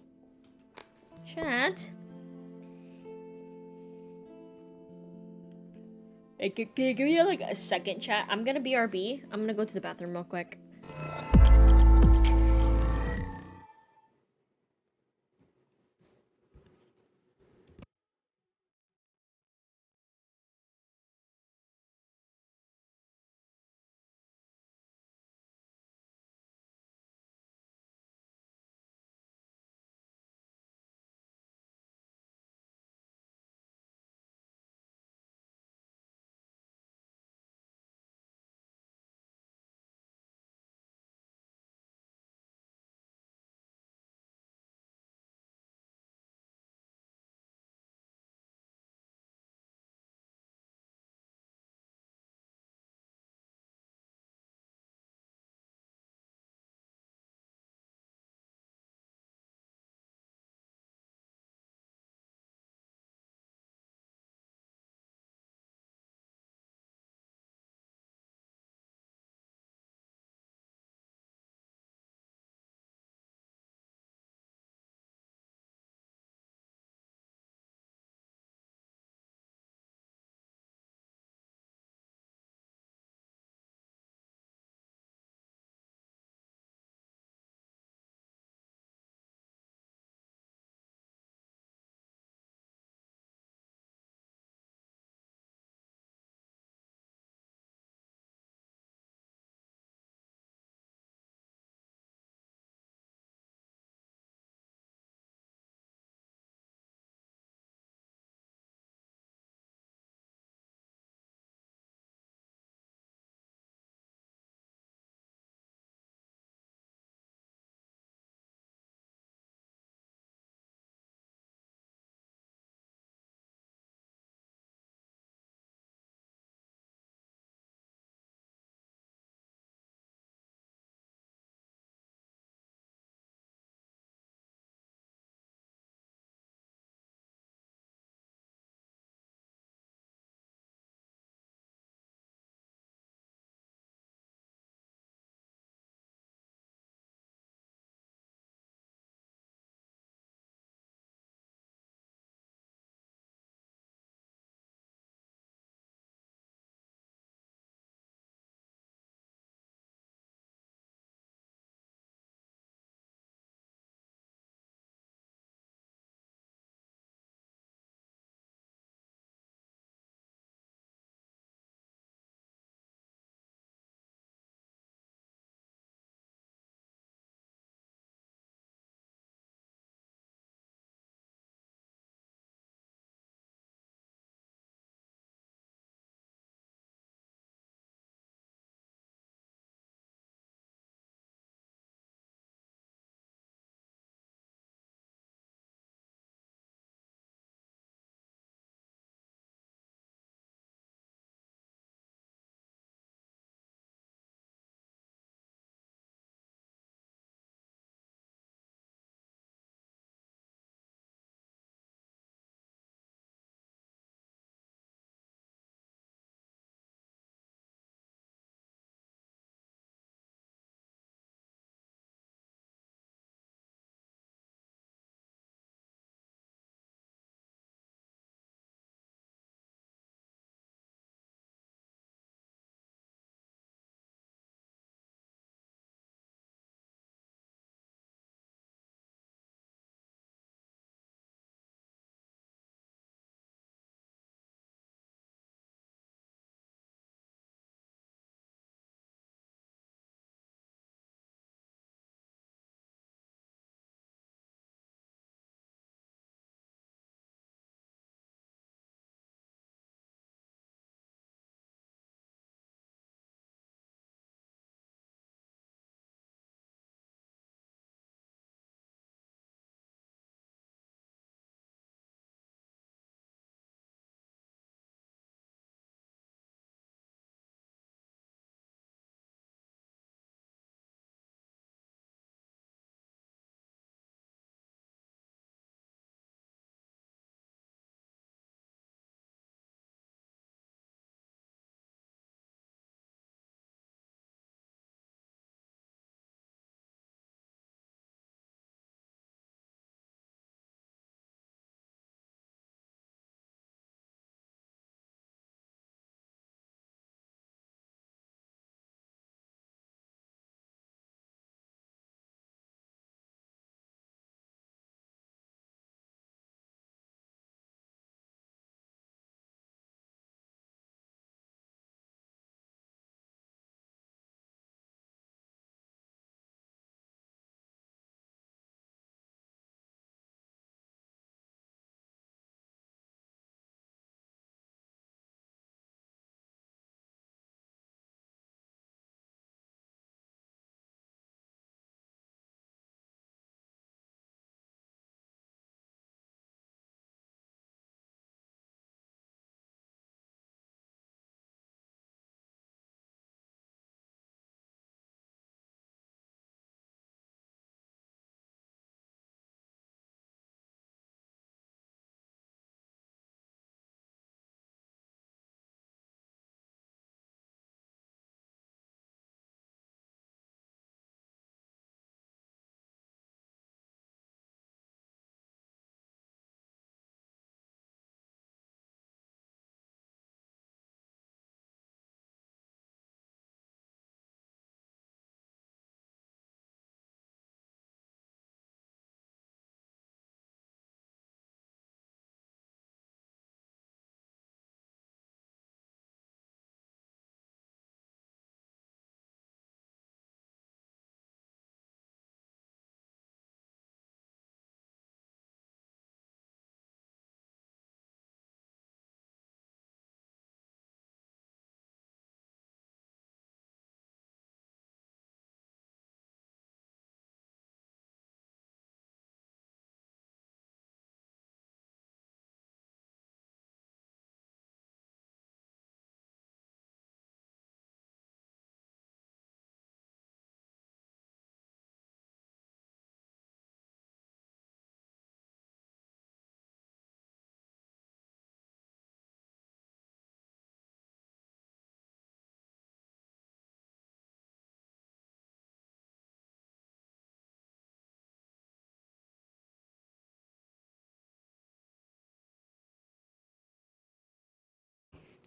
Chat. Hey, can you give me like a second, chat? I'm gonna BRB. I'm gonna go to the bathroom real quick.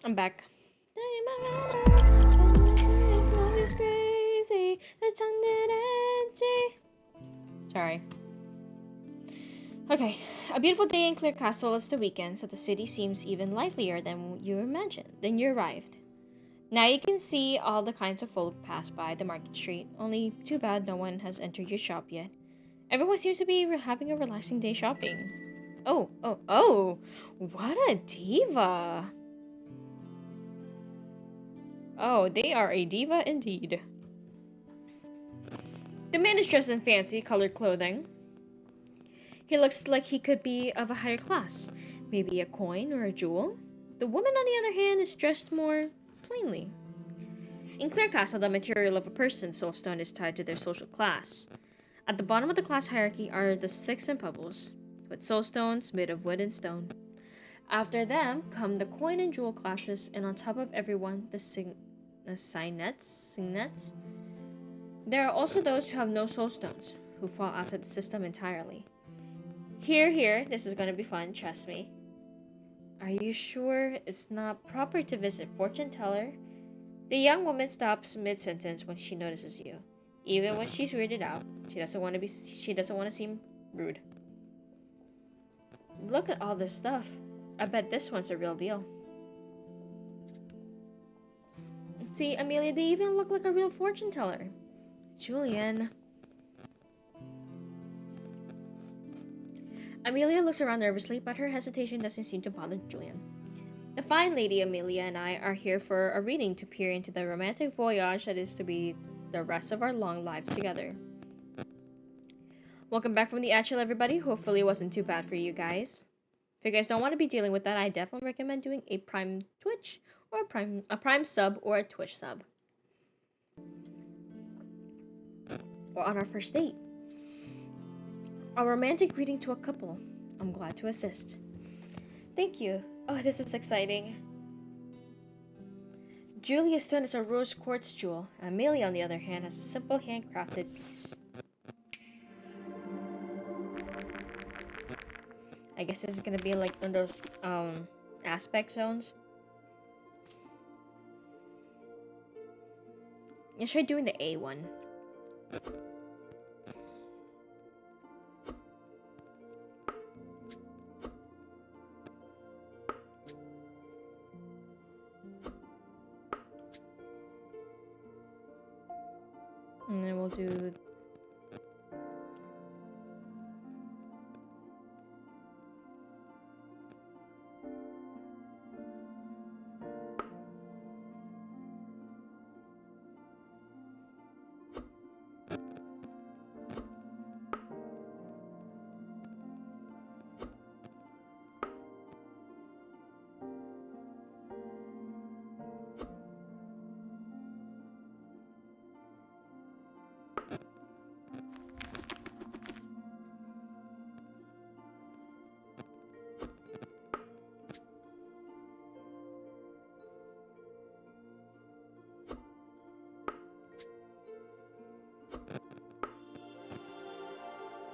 I'm back. It's crazy. The tongue did empty. Sorry. Okay, a beautiful day in Clear Castle. It's the weekend, so the city seems even livelier than you imagined. Then you arrived. Now you can see all the kinds of folk pass by the market street. Only too bad no one has entered your shop yet. Everyone seems to be having a relaxing day shopping. Oh, oh, oh! What a diva! Oh, they are a diva indeed. The man is dressed in fancy colored clothing. He looks like he could be of a higher class, maybe a coin or a jewel. The woman, on the other hand, is dressed more plainly. In Clear Castle, the material of a person's soulstone is tied to their social class. At the bottom of the class hierarchy are the sticks and pebbles, with soulstones made of wood and stone. After them come the coin and jewel classes, and on top of everyone, the signets. There are also those who have no soulstones, who fall outside the system entirely. Here, this is gonna be fun, trust me. Are you sure it's not proper to visit fortune teller? The young woman stops mid-sentence when she notices you. Even when she's weirded out, she doesn't want to seem rude. Look at all this stuff. I bet this one's a real deal. See, Amelia, they even look like a real fortune teller. Julian. Amelia looks around nervously, but her hesitation doesn't seem to bother Julian. The fine lady Amelia and I are here for a reading to peer into the romantic voyage that is to be the rest of our long lives together. Welcome back from the actual, everybody. Hopefully it wasn't too bad for you guys. If you guys don't want to be dealing with that, I definitely recommend doing a Prime Twitch or a Prime sub or a Twitch sub. Or on our first date. A romantic greeting to a couple. I'm glad to assist. Thank you. Oh, this is exciting. Julia's son is a rose quartz jewel. Amelia, on the other hand, has a simple handcrafted piece. I guess this is gonna be like one of those aspect zones. Let's try doing the A one. And then we'll do...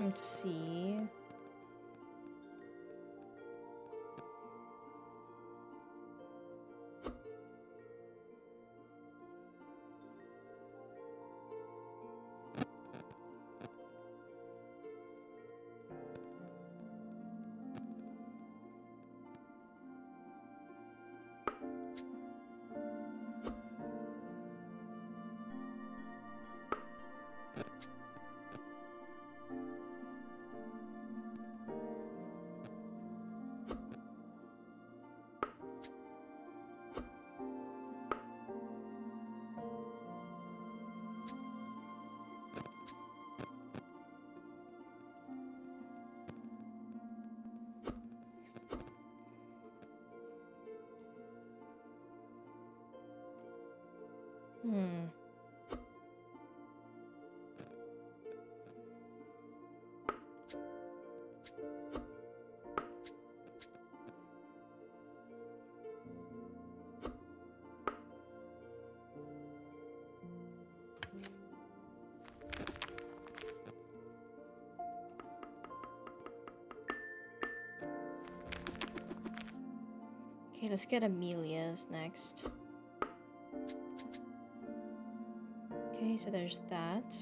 Let's see... Okay, let's get Amelia's next. Okay, so there's that.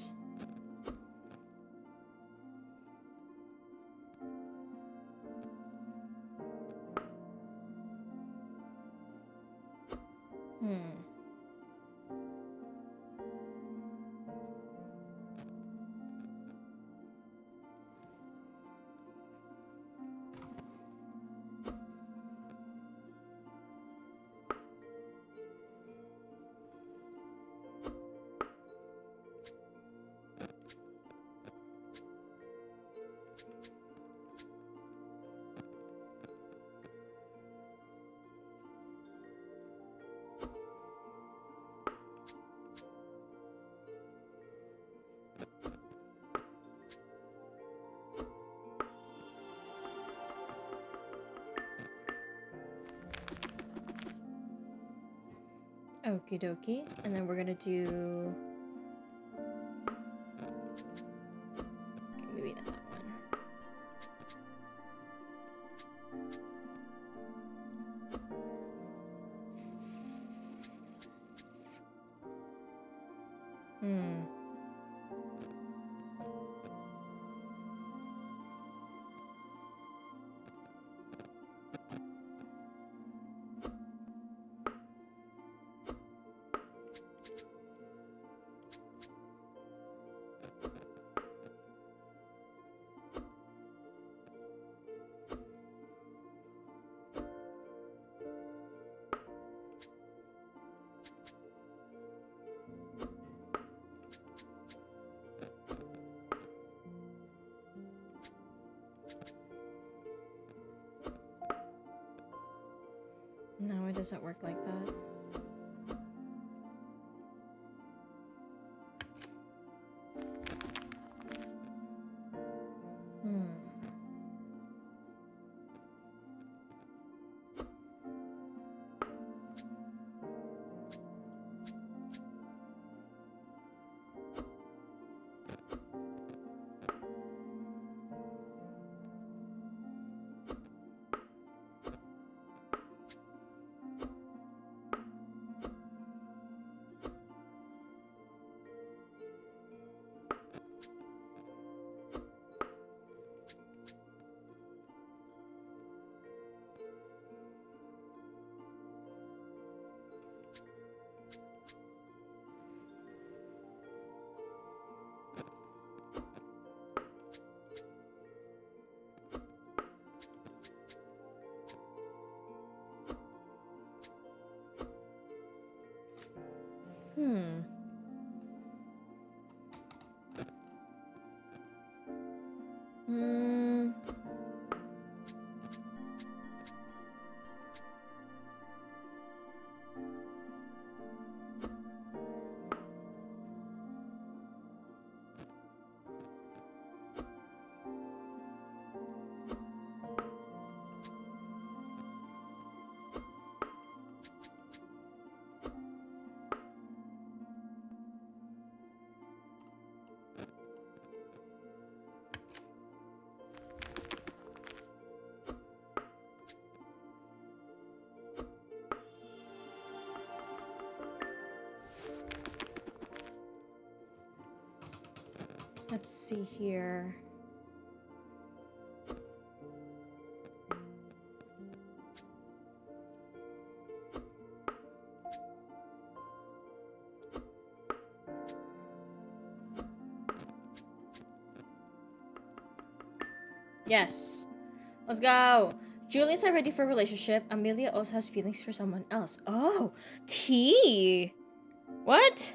Okie dokie. And then we're gonna do... Okay, maybe not that one. No, it doesn't work like that. Let's see here. Yes. Let's go. Julian's not ready for a relationship. Amelia also has feelings for someone else. Oh, tea. What?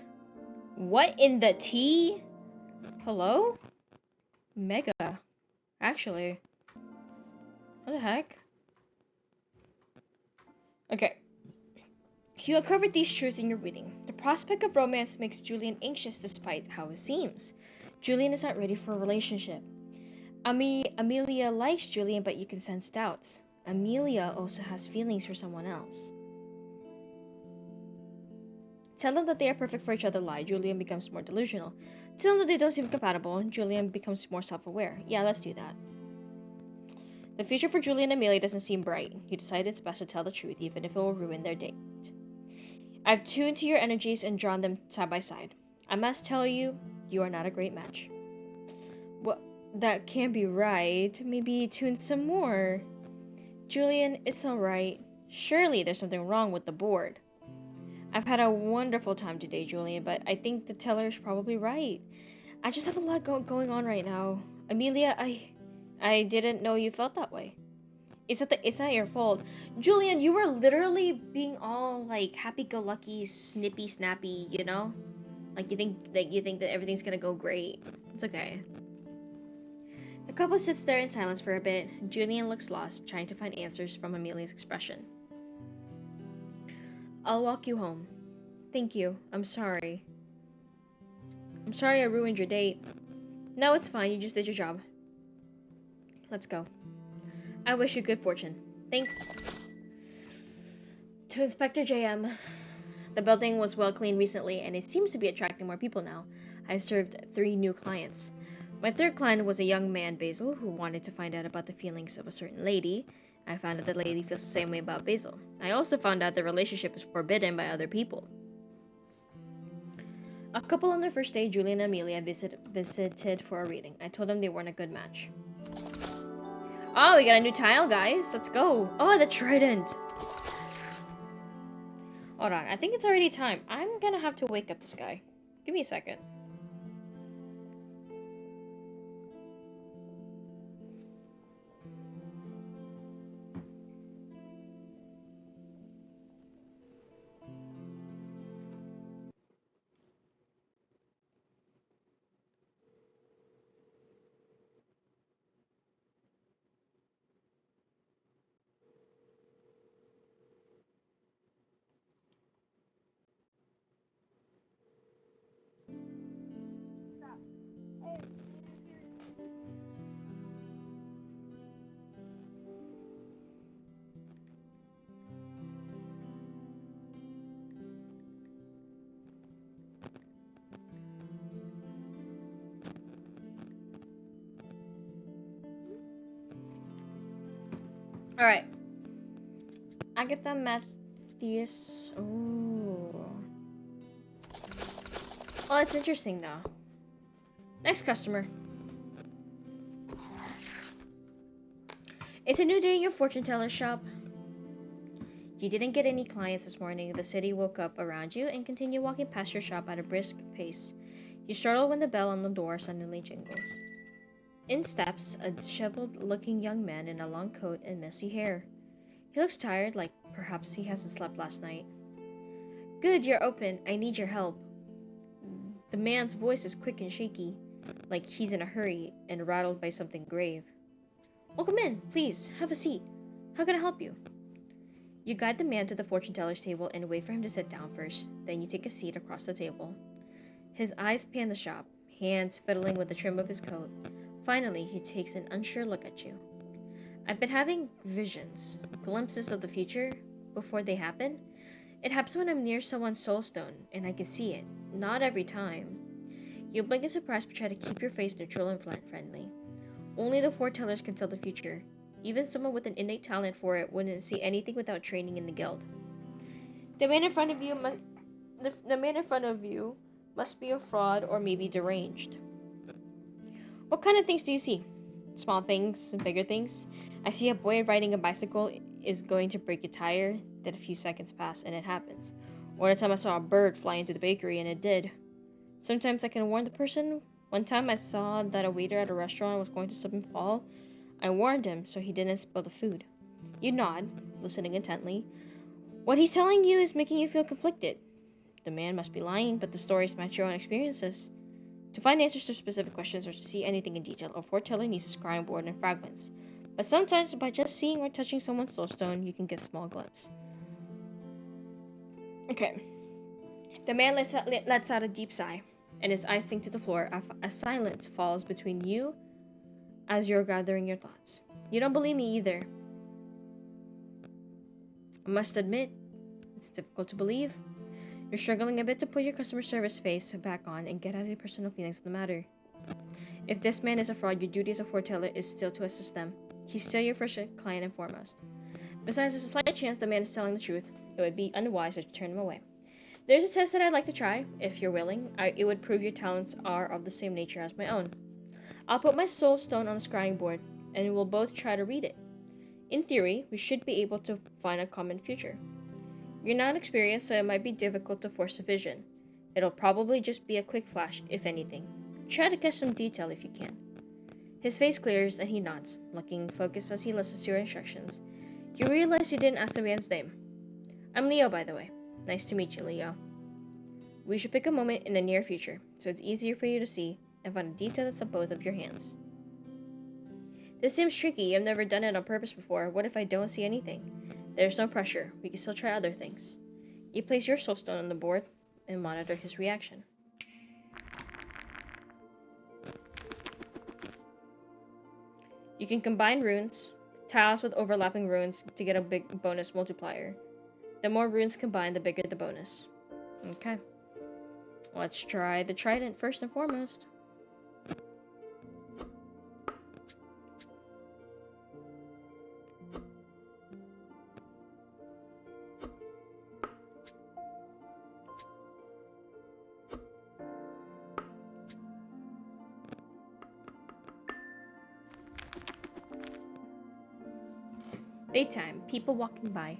What in the tea? Hello? Mega. Actually. What the heck? Okay. You uncovered these truths in your reading. The prospect of romance makes Julian anxious despite how it seems. Julian is not ready for a relationship. Amelia likes Julian, but you can sense doubts. Amelia also has feelings for someone else. Tell them that they are perfect for each other, lie. Julian becomes more delusional. Tell them that they don't seem compatible. Julian becomes more self-aware. Yeah, let's do that. The future for Julie and Amelia doesn't seem bright. You decide it's best to tell the truth, even if it will ruin their date. I've tuned to your energies and drawn them side by side. I must tell you, you are not a great match. Well, that can't be right. Maybe tune some more. Julian, it's alright. Surely there's something wrong with the board. I've had a wonderful time today, Julian, but I think the teller's probably right. I just have a lot going on right now. Amelia, I didn't know you felt that way. It's not your fault. Julian, you were literally being all like happy-go-lucky, snippy, snappy, you know? Like you think that everything's gonna go great. It's okay. The couple sits there in silence for a bit. Julian looks lost, trying to find answers from Amelia's expression. I'll walk you home. Thank you. I'm sorry. I'm sorry I ruined your date. No, it's fine. You just did your job. Let's go. I wish you good fortune. Thanks. To Inspector JM. The building was well cleaned recently, and it seems to be attracting more people now. I've served 3 new clients. My 3rd client was a young man, Basil, who wanted to find out about the feelings of a certain lady. I found out the lady feels the same way about Basil. I also found out the relationship is forbidden by other people. A couple on their first day, Julie and Amelia, visited for a reading. I told them they weren't a good match. Oh, we got a new tile, guys. Let's go. Oh, the trident. Hold on. I think it's already time. I'm gonna have to wake up this guy. Give me a second. Alright. Agatha Matthews. Ooh. Well, it's interesting though. Next customer. It's a new day in your fortune teller shop. You didn't get any clients this morning. The city woke up around you and continued walking past your shop at a brisk pace. You startle when the bell on the door suddenly jingles. In steps a disheveled-looking young man in a long coat and messy hair. He looks tired, like perhaps he hasn't slept last night. Good, you're open. I need your help. The man's voice is quick and shaky, like he's in a hurry and rattled by something grave. Oh, come in, please. Have a seat. How can I help you? You guide the man to the fortune teller's table and wait for him to sit down first. Then you take a seat across the table. His eyes pan the shop, hands fiddling with the trim of his coat. Finally, he takes an unsure look at you. I've been having visions, glimpses of the future before they happen. It happens when I'm near someone's soul stone, and I can see it. Not every time. You blink in surprise but try to keep your face neutral and friendly. Only the foretellers can tell the future. Even someone with an innate talent for it wouldn't see anything without training in the guild. The man in front of you must be a fraud or maybe deranged. What kind of things do you see? Small things and bigger things? I see a boy riding a bicycle is going to break a tire, then a few seconds pass and it happens. Or the time I saw a bird fly into the bakery and it did. Sometimes I can warn the person. One time I saw that a waiter at a restaurant was going to slip and fall. I warned him so he didn't spill the food. You nod, listening intently. What he's telling you is making you feel conflicted. The man must be lying, but the stories match your own experiences. To find answers to specific questions or to see anything in detail, a foreteller needs a scrying board and fragments. But sometimes, by just seeing or touching someone's soulstone, you can get a small glimpse. Okay. The man lets out a deep sigh, and his eyes sink to the floor. A silence falls between you as you're gathering your thoughts. You don't believe me either. I must admit, it's difficult to believe. You're struggling a bit to put your customer service face back on and get out of your personal feelings of the matter. If this man is a fraud, your duty as a foreteller is still to assist them. He's still your first client and foremost. Besides, there's a slight chance the man is telling the truth. It would be unwise to turn him away. There's a test that I'd like to try, if you're willing. It would prove your talents are of the same nature as my own. I'll put my soul stone on the scrying board, and we'll both try to read it. In theory, we should be able to find a common future. You're not experienced, so it might be difficult to force a vision. It'll probably just be a quick flash, if anything. Try to catch some detail if you can. His face clears and he nods, looking focused as he listens to your instructions. You realize you didn't ask the man's name. I'm Leo, by the way. Nice to meet you, Leo. We should pick a moment in the near future, so it's easier for you to see and find a detail that's on both of your hands. This seems tricky. I've never done it on purpose before. What if I don't see anything? There's no pressure. We can still try other things. You place your soul stone on the board and monitor his reaction. You can combine runes, tiles with overlapping runes to get a big bonus multiplier. The more runes combined, the bigger the bonus. Okay. Let's try the trident first and foremost. Daytime, people walking by.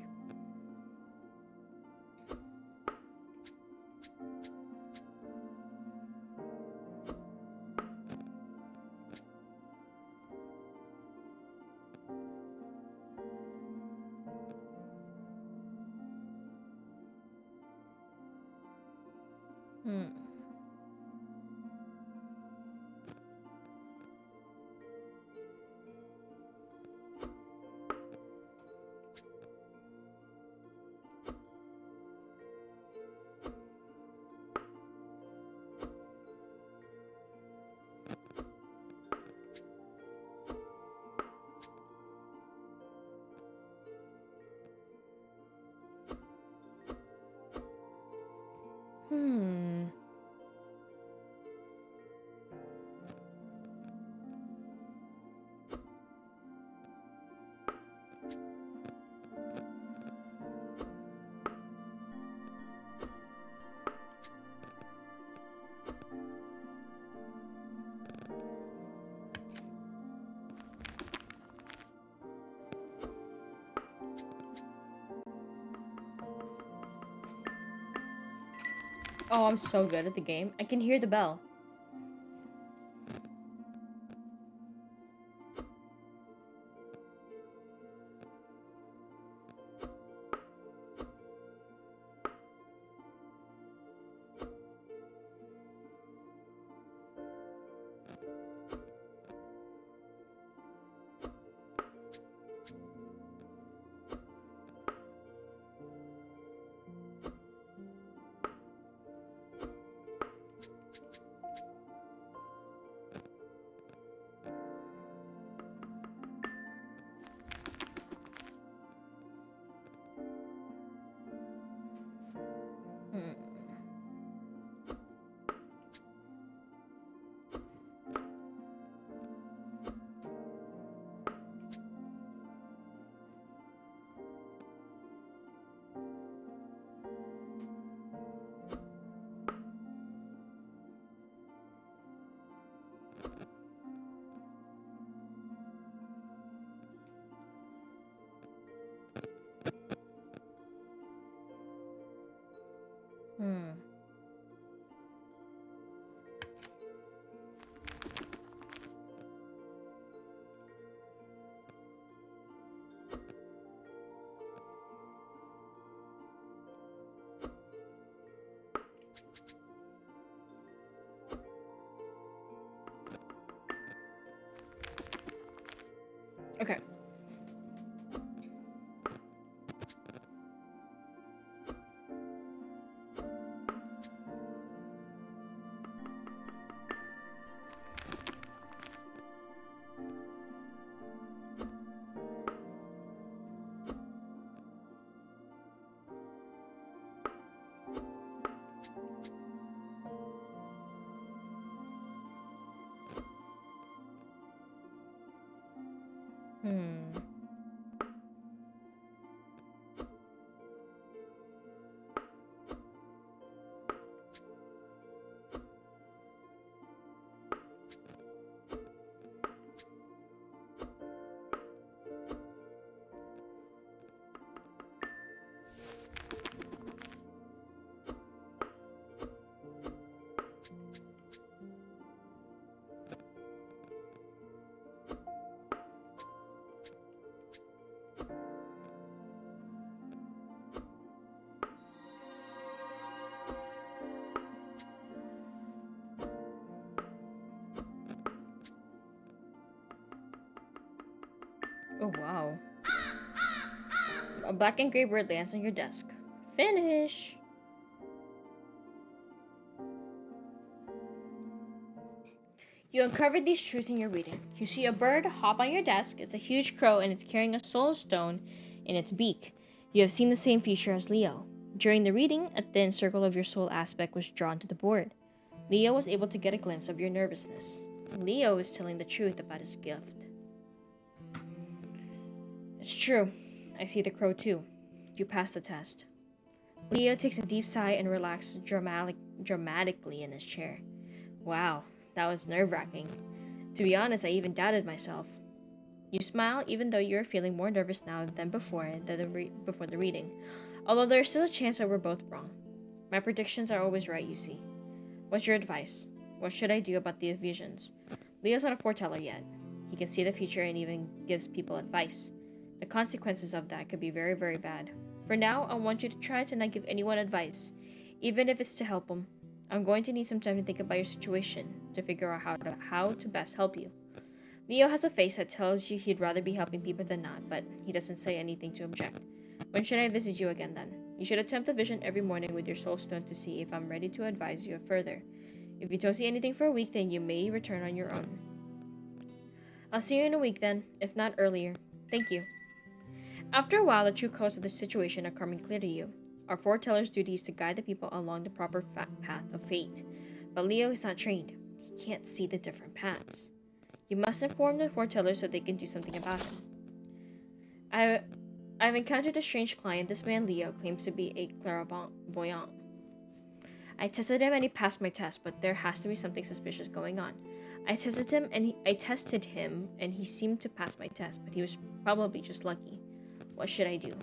Oh, I'm so good at the game. I can hear the bell. Okay. Hmm. Oh, wow. A black and gray bird lands on your desk. Finish! You uncovered these truths in your reading. You see a bird hop on your desk. It's a huge crow and it's carrying a soul stone in its beak. You have seen the same feature as Leo. During the reading, a thin circle of your soul aspect was drawn to the board. Leo was able to get a glimpse of your nervousness. Leo is telling the truth about his gift. It's true. I see the crow too. You passed the test. Leo takes a deep sigh and relaxes dramatically in his chair. Wow, that was nerve-wracking. To be honest, I even doubted myself. You smile even though you're feeling more nervous now than before the reading. Although there's still a chance that we're both wrong. My predictions are always right, you see. What's your advice? What should I do about the visions? Leo's not a foreteller yet. He can see the future and even gives people advice. The consequences of that could be very, very bad. For now, I want you to try to not give anyone advice, even if it's to help them. I'm going to need some time to think about your situation to figure out how to best help you. Leo has a face that tells you he'd rather be helping people than not, but he doesn't say anything to object. When should I visit you again then? You should attempt a vision every morning with your soul stone to see if I'm ready to advise you further. If you don't see anything for a week, then you may return on your own. I'll see you in a week then, if not earlier. Thank you. After a while, the true cause of the situation are coming clear to you. Our foreteller's duty is to guide the people along the proper path of fate. But Leo is not trained. He can't see the different paths. You must inform the foreteller so they can do something about him. I've encountered a strange client. This man, Leo, claims to be a clairvoyant. I tested him and he passed my test, but there has to be something suspicious going on. I tested him and he seemed to pass my test, but he was probably just lucky. What should I do?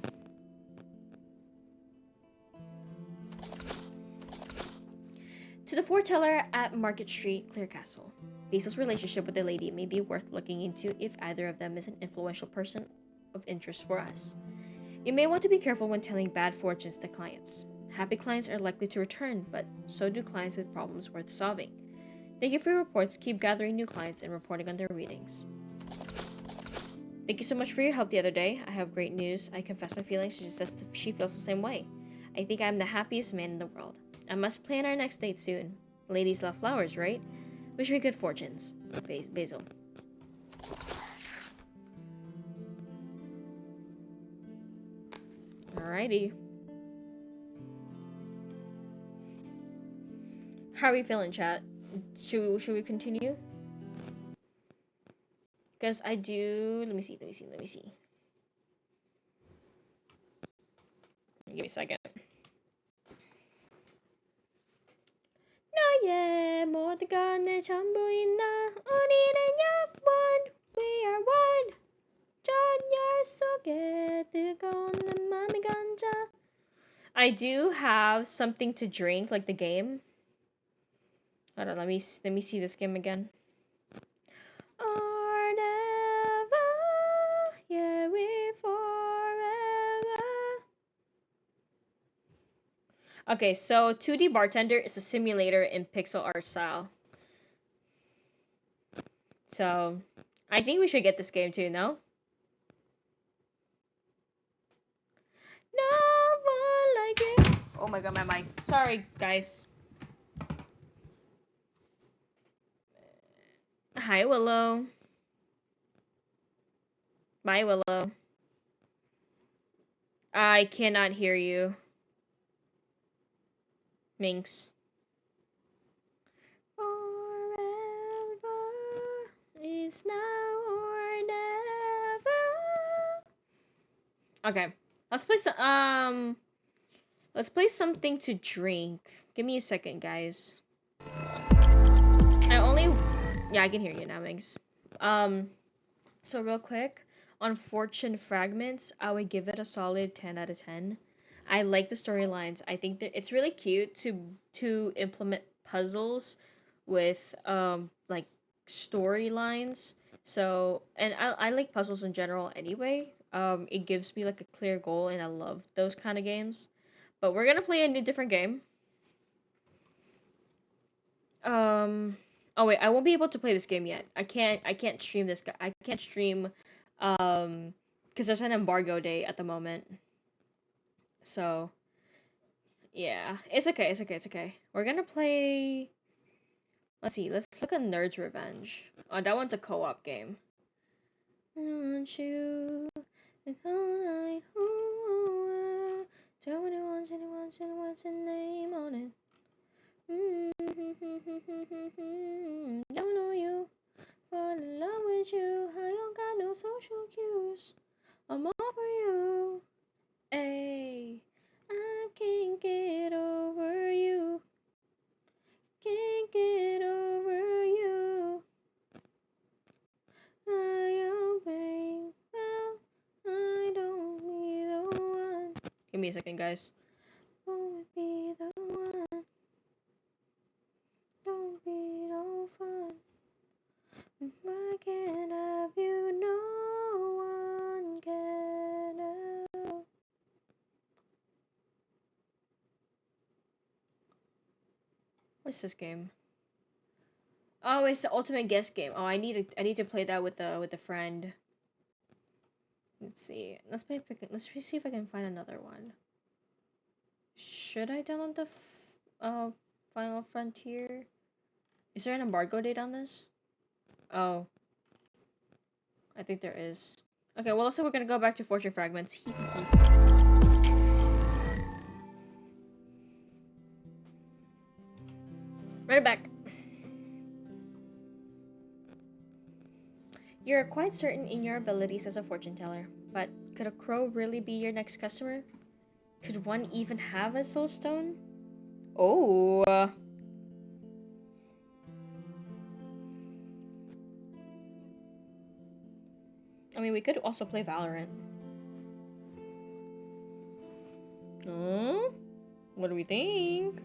To the foreteller at Market Street, Clearcastle. Basil's relationship with the lady may be worth looking into if either of them is an influential person of interest for us. You may want to be careful when telling bad fortunes to clients. Happy clients are likely to return, but so do clients with problems worth solving. Thank you for your reports. Keep gathering new clients and reporting on their readings. Thank you so much for your help the other day. I have great news. I confess my feelings. She says she feels the same way. I think I'm the happiest man in the world. I must plan our next date soon. Ladies love flowers, right? Wish me good fortunes. Basil. Alrighty. How are we feeling, chat? Should we continue? Because I do... Let me see. Give me a second. 나의 모두가 내 전부이나 우리는 one. We are one. 전열 속에 뜨거운 내 맘이 간다. I do have something to drink, like the game. Hold on, let me see this game again. Or never, yeah, we forever. Okay, so 2D Bartender is a simulator in pixel art style. So, I think we should get this game too, no? No one like you. Oh my god, my mic. Sorry, guys. Hi, Willow. Bye, Willow. I cannot hear you. Minx. Forever is now or never. Okay. Let's play some. Let's play something to drink. Give me a second, guys. I only. Yeah, I can hear you now, Migs. Um. So real quick, on Fortune Fragments, I would give it a solid 10 out of 10. I like the storylines. I think that it's really cute to implement puzzles with like storylines. So, and I like puzzles in general anyway. It gives me like a clear goal and I love those kind of games. But we're going to play a new different game. Um oh wait, I won't be able to play this game yet. I can't stream this I can't stream because there's an embargo date at the moment. So, yeah. It's okay. We're going to play. Let's see. Let's look at Nerd's Revenge. Oh, that one's a co-op game. I want you and all night. Ooh, tell me what's your name on it. Don't know you. Fall in love with you, I don't got no social cues. I'm all for you. Ayy, I can't get over you. Can't get over you. I obey. Well, I don't need the one. Give me a second, guys. Won't be the one. Don't be no fun. If I can't have you, no one can help. What's this game? Oh, it's the ultimate guess game. Oh, I need to play that with a friend. Let's see. Let's see if I can find another one. Should I download the Final Frontier? Is there an embargo date on this? Oh, I think there is. Okay, well, looks like we're gonna go back to Fortune Fragments. Right back. You're quite certain in your abilities as a fortune teller, but could a crow really be your next customer? Could one even have a soul stone? Oh. I mean, we could also play Valorant. What do we think?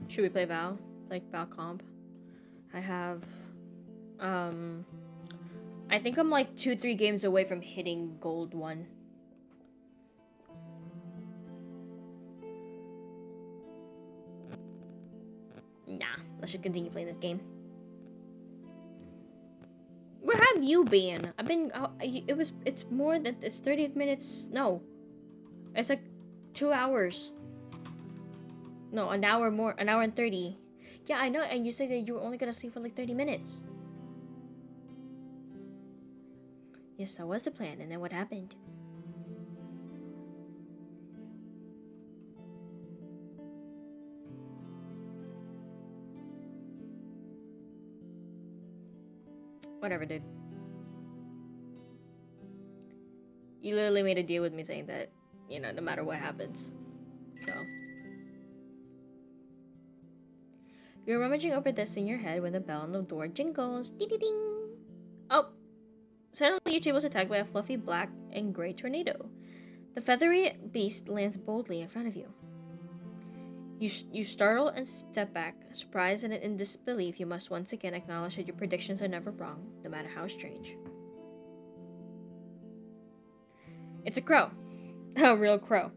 Should we play Val? Like Val comp? I have, um, I think I'm like 2-3 games away from hitting gold 1. Nah, let's just continue playing this game. Where have you been? I've been, it's more than, it's 30 minutes, no. It's like 2 hours. No, an hour more, an hour and 30. Yeah, I know, and you said that you were only gonna sleep for like 30 minutes. Yes, that was the plan, and then what happened? Whatever, dude. You literally made a deal with me saying that, no matter what happens. So. You're rummaging over this in your head when the bell on the door jingles. Ding ding ding. Oh! Suddenly your table is attacked by a fluffy black and gray tornado. The feathery beast lands boldly in front of you. You startle and step back, surprised and in disbelief. You must once again acknowledge that your predictions are never wrong, no matter how strange. It's a crow. A real crow.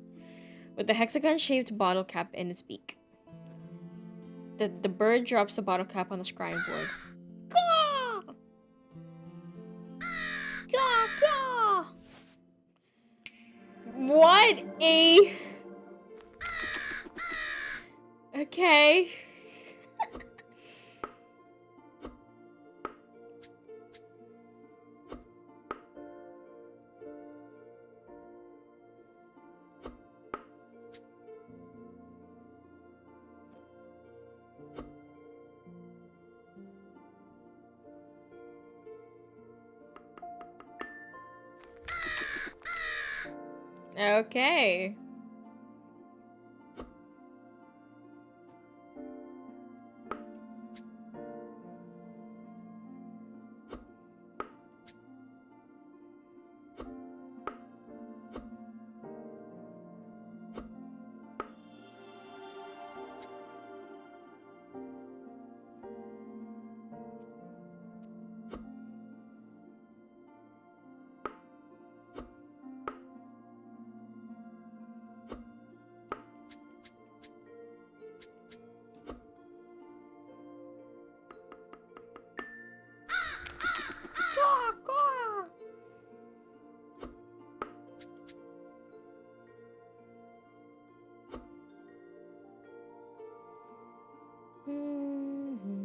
With a hexagon-shaped bottle cap in its beak. The bird drops the bottle cap on the scrying board. Caw! Caw, caw! What a... Okay. Okay. Mhm.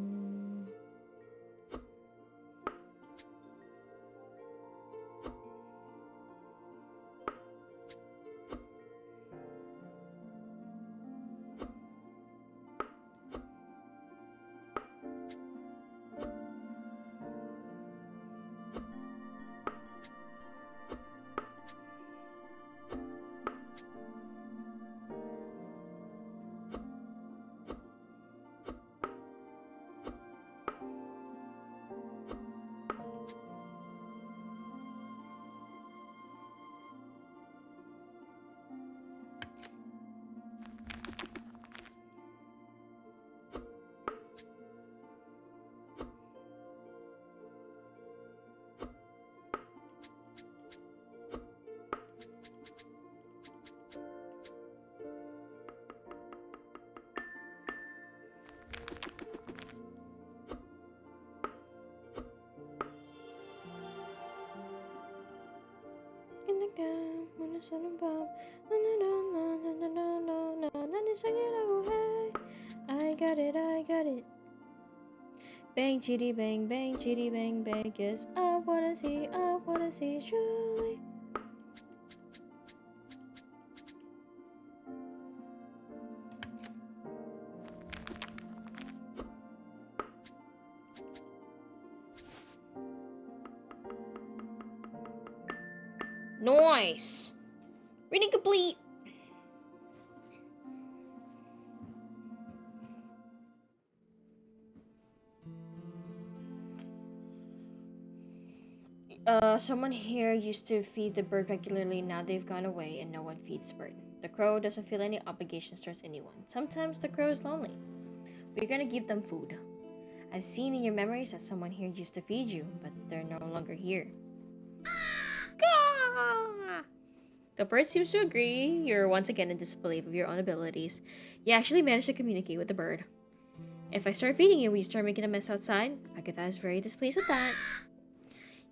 In the game, when it's all about, I got it, I got it. Bang, chitty, bang, bang, chitty, bang, bang. Yes, I wanna see, truly. Nice. Reading complete. Someone here used to feed the bird regularly. Now they've gone away and no one feeds the bird. The crow doesn't feel any obligations towards anyone. Sometimes the crow is lonely. We're gonna give them food. I've seen in your memories that someone here used to feed you, but they're no longer here. Gah! The bird seems to agree. You're once again in disbelief of your own abilities. You actually managed to communicate with the bird. If I start feeding you, will you start making a mess outside? Agatha is very displeased with that.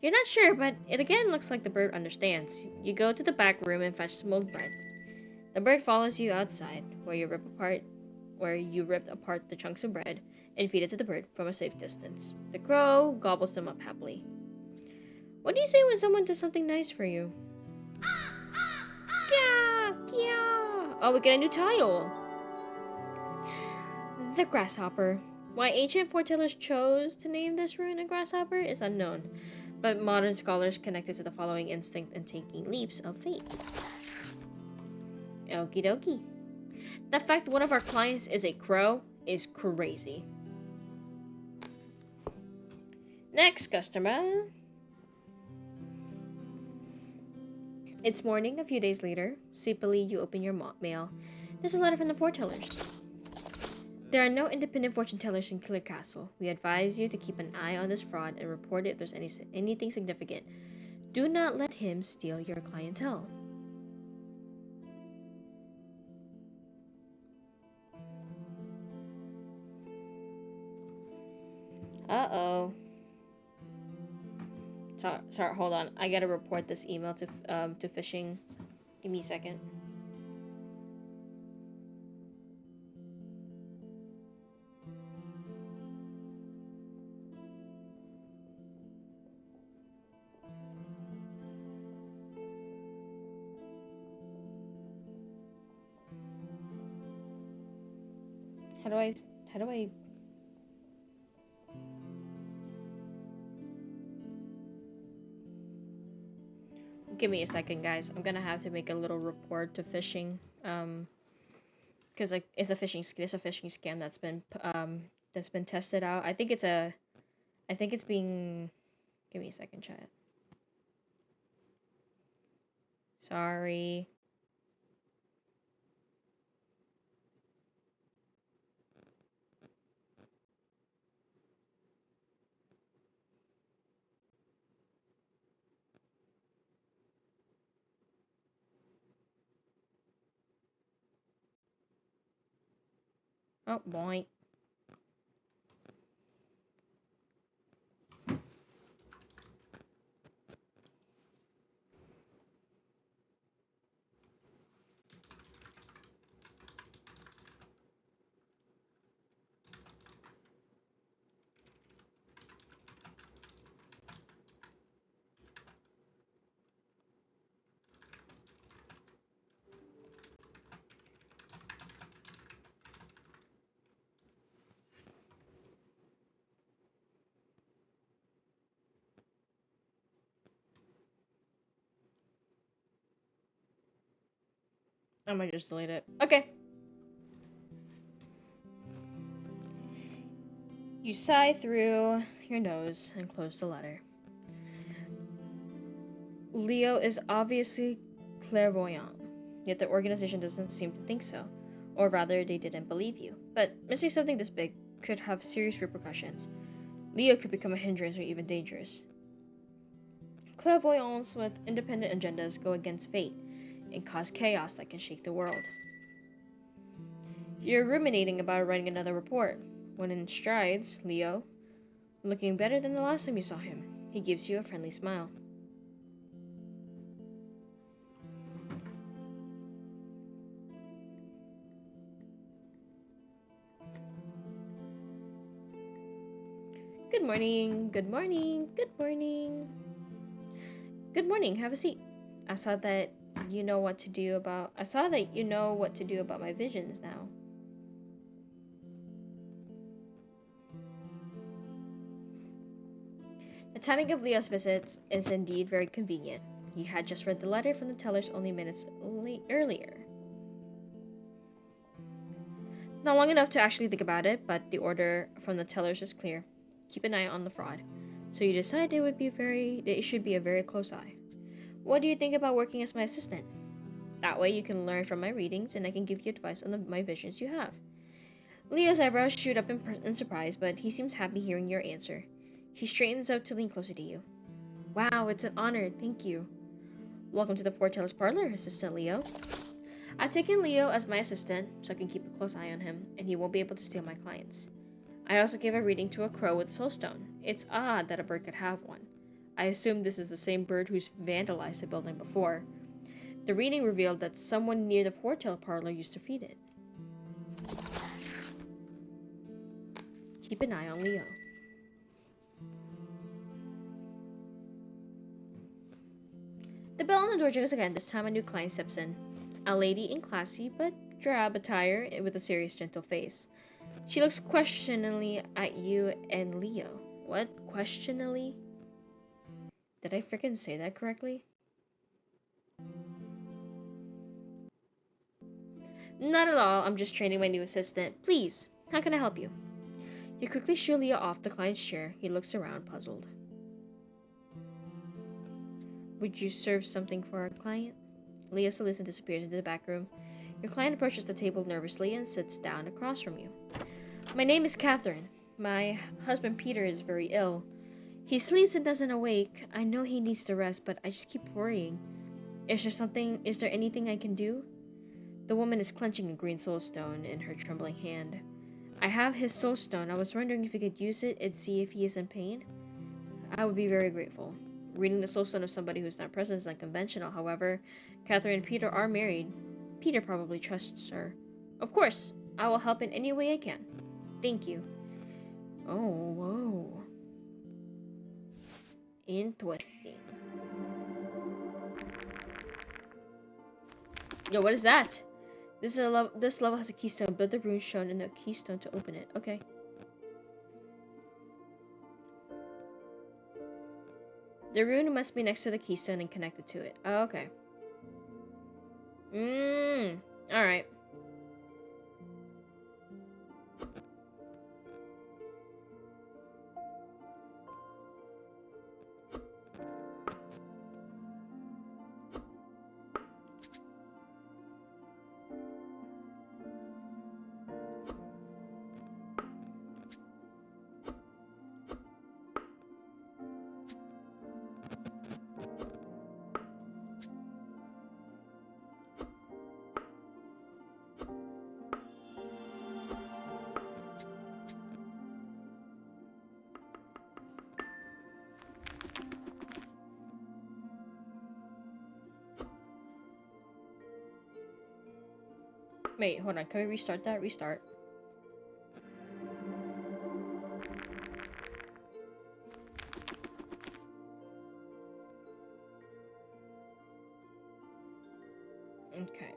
You're not sure, but it again looks like the bird understands. You go to the back room and fetch smoked bread. The bird follows you outside, where you ripped apart the chunks of bread and feed it to the bird from a safe distance. The crow gobbles them up happily. What do you say when someone does something nice for you? Kia! Kia! Oh, we get a new tile! The grasshopper. Why ancient foretellers chose to name this ruin a grasshopper is unknown, but modern scholars connect it to the following instinct and taking leaps of faith. Okie dokie. The fact one of our clients is a crow is crazy. Next customer. It's morning, a few days later. Sleepily, you open your mail. There's a letter from the foretellers. There are no independent fortune tellers in Killer Castle. We advise you to keep an eye on this fraud and report it if there's anything significant. Do not let him steal your clientele. Uh-oh. Sorry, hold on. I gotta report this email to phishing. Give me a second. How do I Give me a second, guys. I'm gonna have to make a little report to phishing. Because like it's a phishing scam that's been tested out. I think it's being. Give me a second, chat. Sorry. Oh boy. I might just delete it. Okay. You sigh through your nose and close the letter. Leo is obviously clairvoyant, yet the organization doesn't seem to think so. Or rather, they didn't believe you. But missing something this big could have serious repercussions. Leo could become a hindrance or even dangerous. Clairvoyants with independent agendas go against fate and cause chaos that can shake the world. You're ruminating about writing another report, when in strides, Leo, looking better than the last time you saw him. He gives you a friendly smile. Good morning, good morning, good morning. Good morning, have a seat. I saw that you know what to do about my visions now. The timing of Leo's visits is indeed very convenient. He had just read the letter from the tellers only minutes earlier. Not long enough to actually think about it, but the order from the tellers is clear. Keep an eye on the fraud. So you decide it should be a very close eye. What do you think about working as my assistant? That way you can learn from my readings and I can give you advice on my visions you have. Leo's eyebrows shoot up in surprise, but he seems happy hearing your answer. He straightens up to lean closer to you. Wow, it's an honor, thank you. Welcome to the Foreteller's Parlor, Assistant Leo. I've taken Leo as my assistant, so I can keep a close eye on him, and he won't be able to steal my clients. I also gave a reading to a crow with soulstone. It's odd that a bird could have one. I assume this is the same bird who's vandalized the building before. The reading revealed that someone near the Foreteller Parlor used to feed it. Keep an eye on Leo. The bell on the door jingles again. This time a new client steps in. A lady in classy but drab attire with a serious, gentle face. She looks questioningly at you and Leo. What? Questioningly? Did I frickin' say that correctly? Not at all. I'm just training my new assistant. Please, how can I help you? You quickly shoo Leo off the client's chair. He looks around, puzzled. Would you serve something for our client? Leo salutes and disappears into the back room. Your client approaches the table nervously and sits down across from you. My name is Catherine. My husband Peter is very ill. He sleeps and doesn't awake. I know he needs to rest, but I just keep worrying. Is there anything I can do? The woman is clenching a green soulstone in her trembling hand. I have his soulstone. I was wondering if you could use it and see if he is in pain. I would be very grateful. Reading the soulstone of somebody who's not present is unconventional. However, Catherine and Peter are married. Peter probably trusts her. Of course, I will help in any way I can. Thank you. Oh, whoa. Interesting. Yo, what is that? This level has a keystone. Build the rune shown in the keystone to open it. Okay. The rune must be next to the keystone and connected to it. Oh, okay. Alright. Wait, hold on. Can we restart that? Restart. Okay.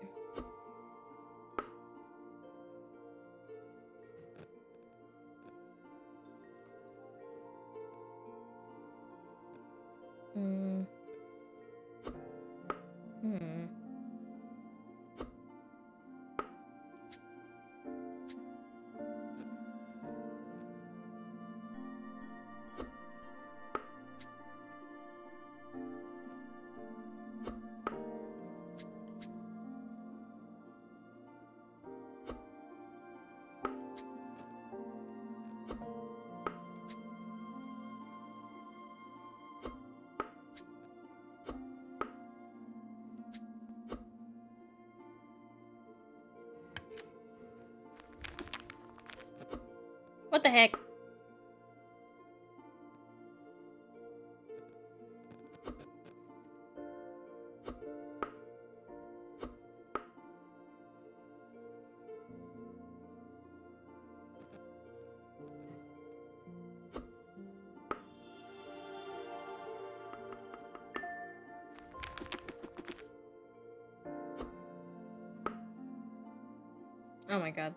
What the heck? Oh my god.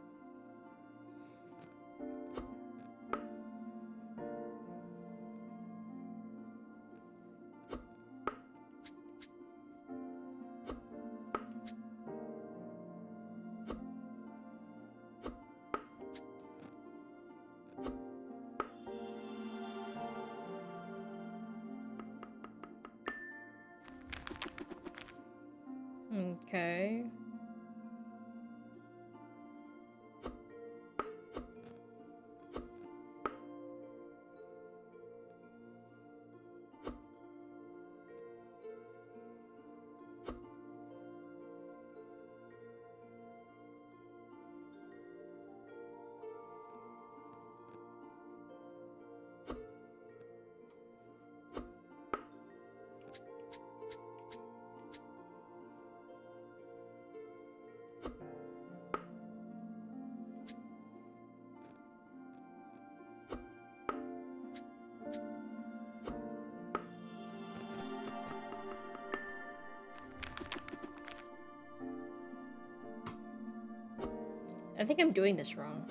Okay. I think I'm doing this wrong.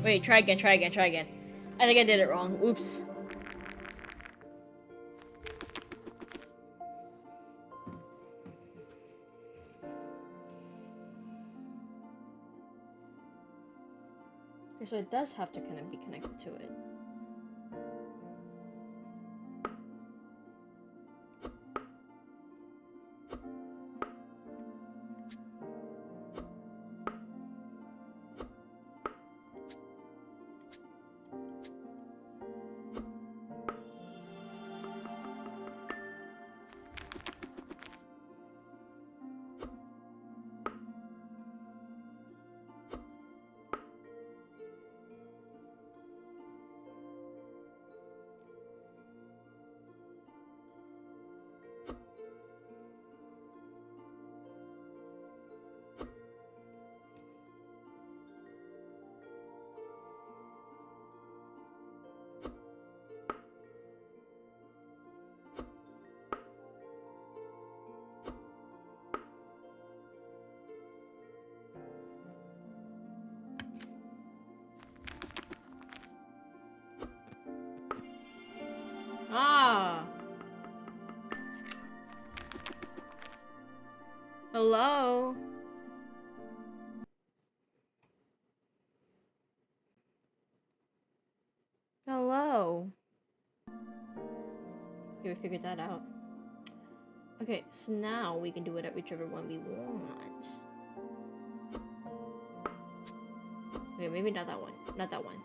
Wait, try again, try again, try again. I think I did it wrong. Oops. Okay, so it does have to kind of be connected to it. Hello? Hello? Okay, we figured that out. Okay, so now we can do whichever one we want. Okay, maybe not that one. Not that one.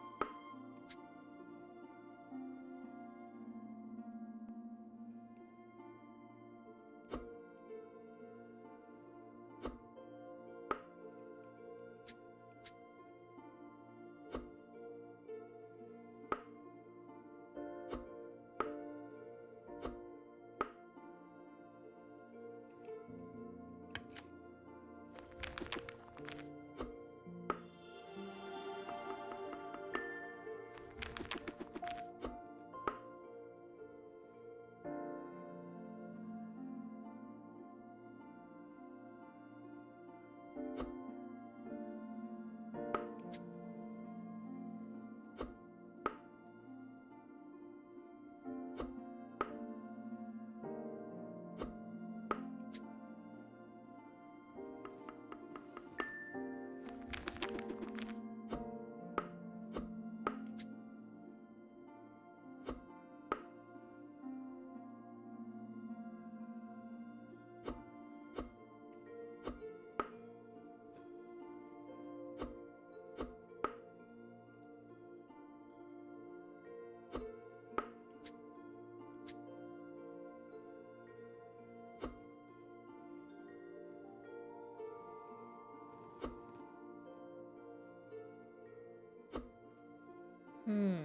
Hmm.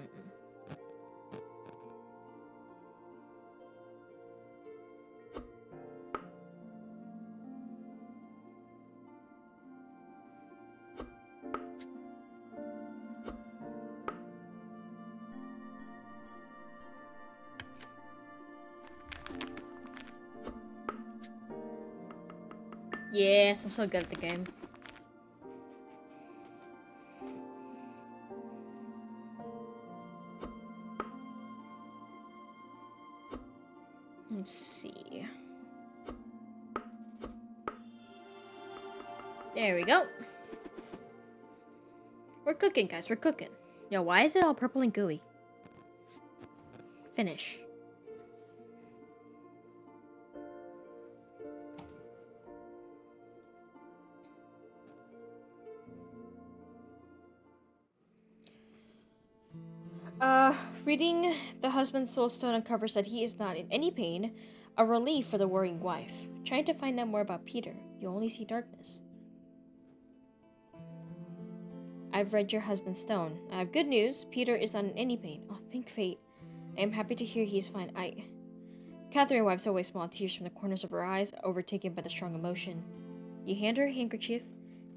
Yes, I'm so good at the game. Let's see. There we go. We're cooking, guys. We're cooking. Yo, why is it all purple and gooey? Finish. Reading the husband's soul stone uncovers that he is not in any pain, a relief for the worrying wife. Trying to find out more about Peter, you only see darkness. I've read your husband's stone. I have good news. Peter is not in any pain. Oh, thank fate. I am happy to hear he is fine. Catherine wipes away small tears from the corners of her eyes, overtaken by the strong emotion. You hand her a handkerchief,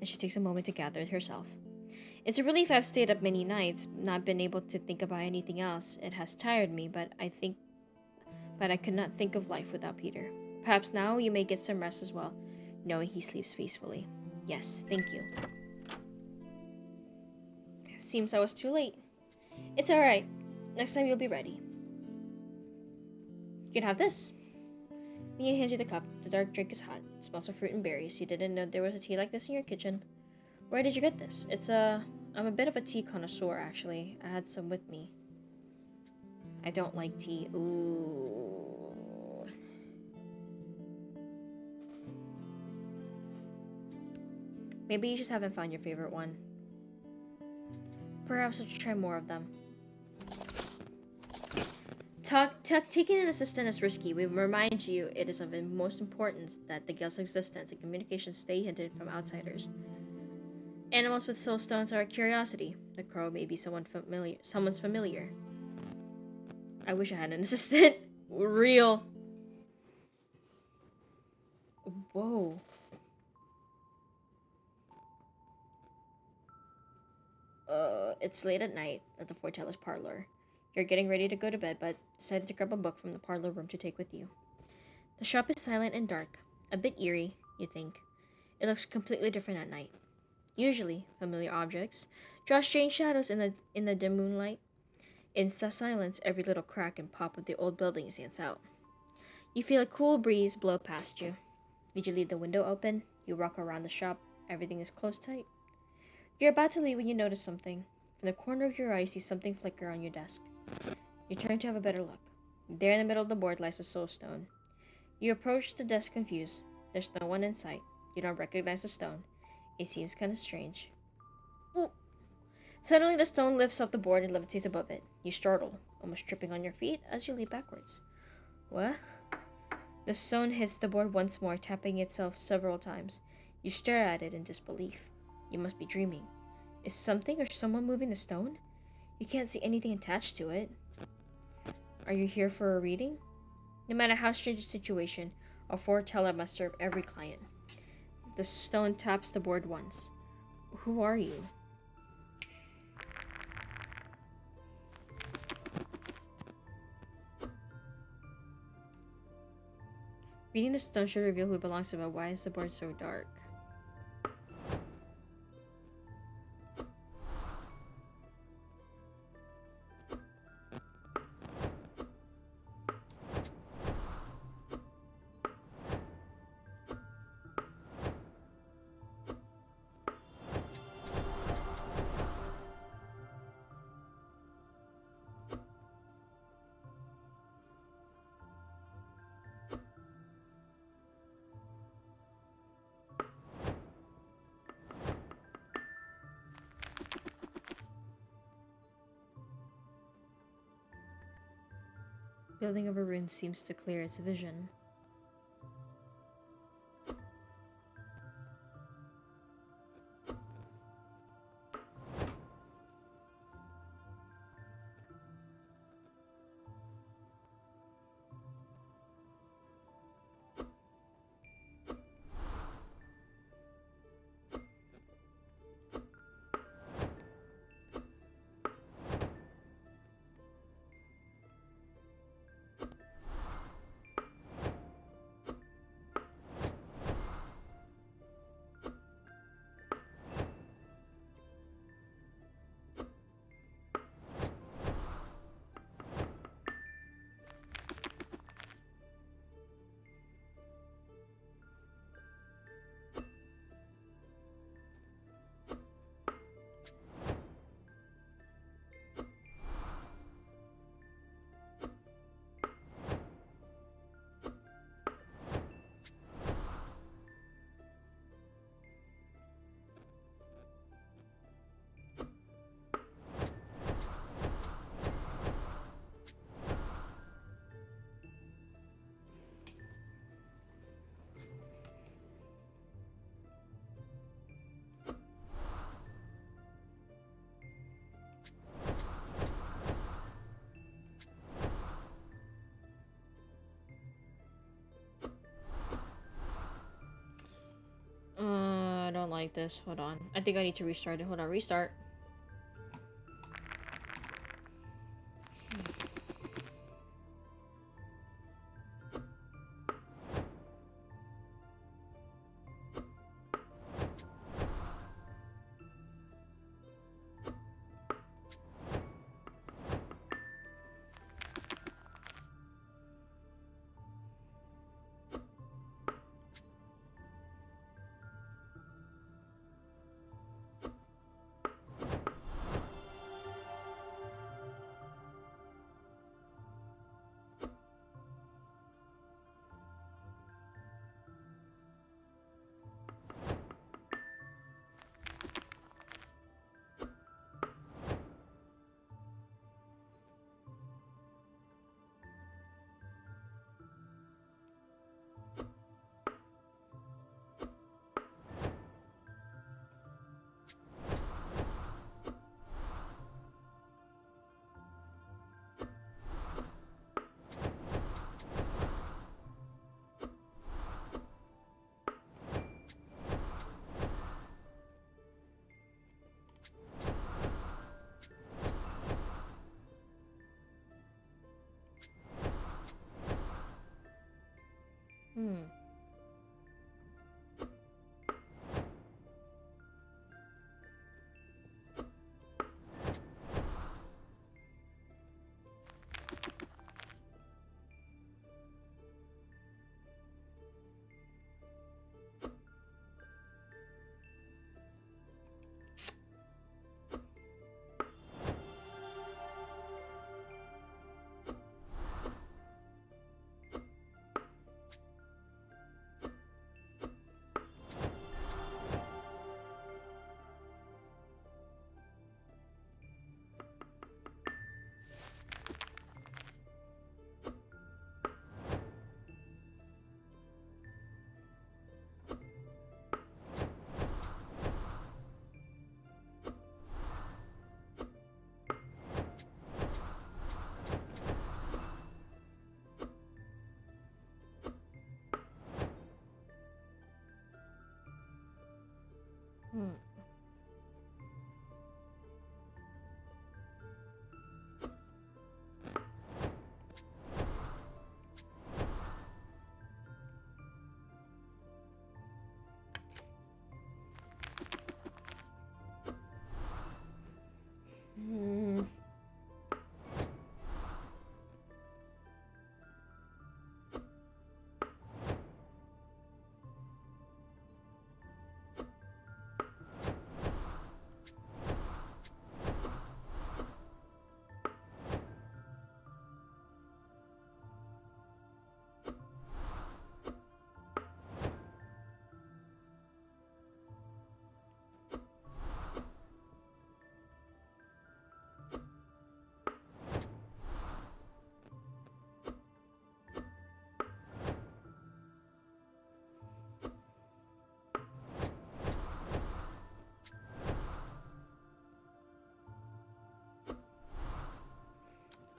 and she takes a moment to gather it herself. It's a relief I've stayed up many nights, not been able to think about anything else. It has tired me, but I could not think of life without Peter. Perhaps now you may get some rest as well, knowing he sleeps peacefully. Yes, thank you. Seems I was too late. It's alright. Next time you'll be ready. You can have this. Mia hands you the cup. The dark drink is hot. It smells of fruit and berries. You didn't know there was a tea like this in your kitchen. Where did you get this? I'm a bit of a tea connoisseur, actually. I had some with me. I don't like tea. Ooh. Maybe you just haven't found your favorite one. Perhaps you should try more of them. Taking an assistant is risky. We remind you it is of the most importance that the guild's existence and communication stay hidden from outsiders. Animals with soul stones are a curiosity. The crow may be someone's familiar. I wish I had an assistant. Real. Whoa. It's late at night at the Forteller's parlor. You're getting ready to go to bed, but decided to grab a book from the parlor room to take with you. The shop is silent and dark, a bit eerie, you think. It looks completely different at night. Usually, familiar objects draw strange shadows in the dim moonlight. In the silence, every little crack and pop of the old building stands out. You feel a cool breeze blow past you. Did you leave the window open? You walk around the shop. Everything is closed tight. You're about to leave when you notice something. From the corner of your eye, you see something flicker on your desk. You turn to have a better look. There in the middle of the board lies a soul stone. You approach the desk confused. There's no one in sight. You don't recognize the stone. It seems kind of strange. Ooh. Suddenly, the stone lifts off the board and levitates above it. You startle, almost tripping on your feet as you leap backwards. What? The stone hits the board once more, tapping itself several times. You stare at it in disbelief. You must be dreaming. Is something or someone moving the stone? You can't see anything attached to it. Are you here for a reading? No matter how strange the situation, a foreteller must serve every client. The stone taps the board once. Who are you? Reading the stone should reveal who it belongs to, but why is the board so dark? Building of a ruin seems to clear its vision. I don't like this. Hold on. I think I need to restart it. Hold on, restart.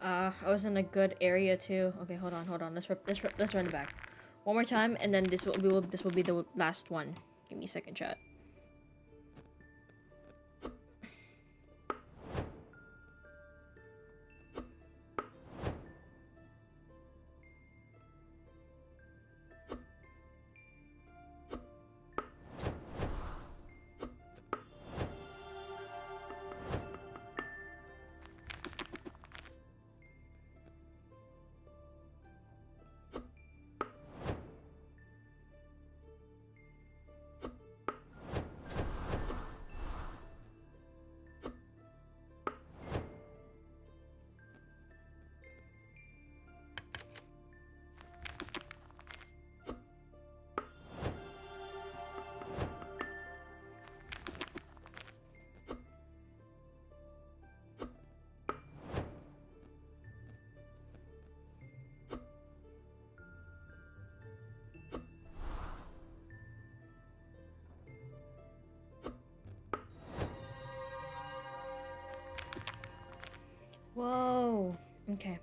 I was in a good area too. Okay, hold on. Let's run it back. One more time, and then this will be the last one. Give me a second, chat. Whoa. Okay.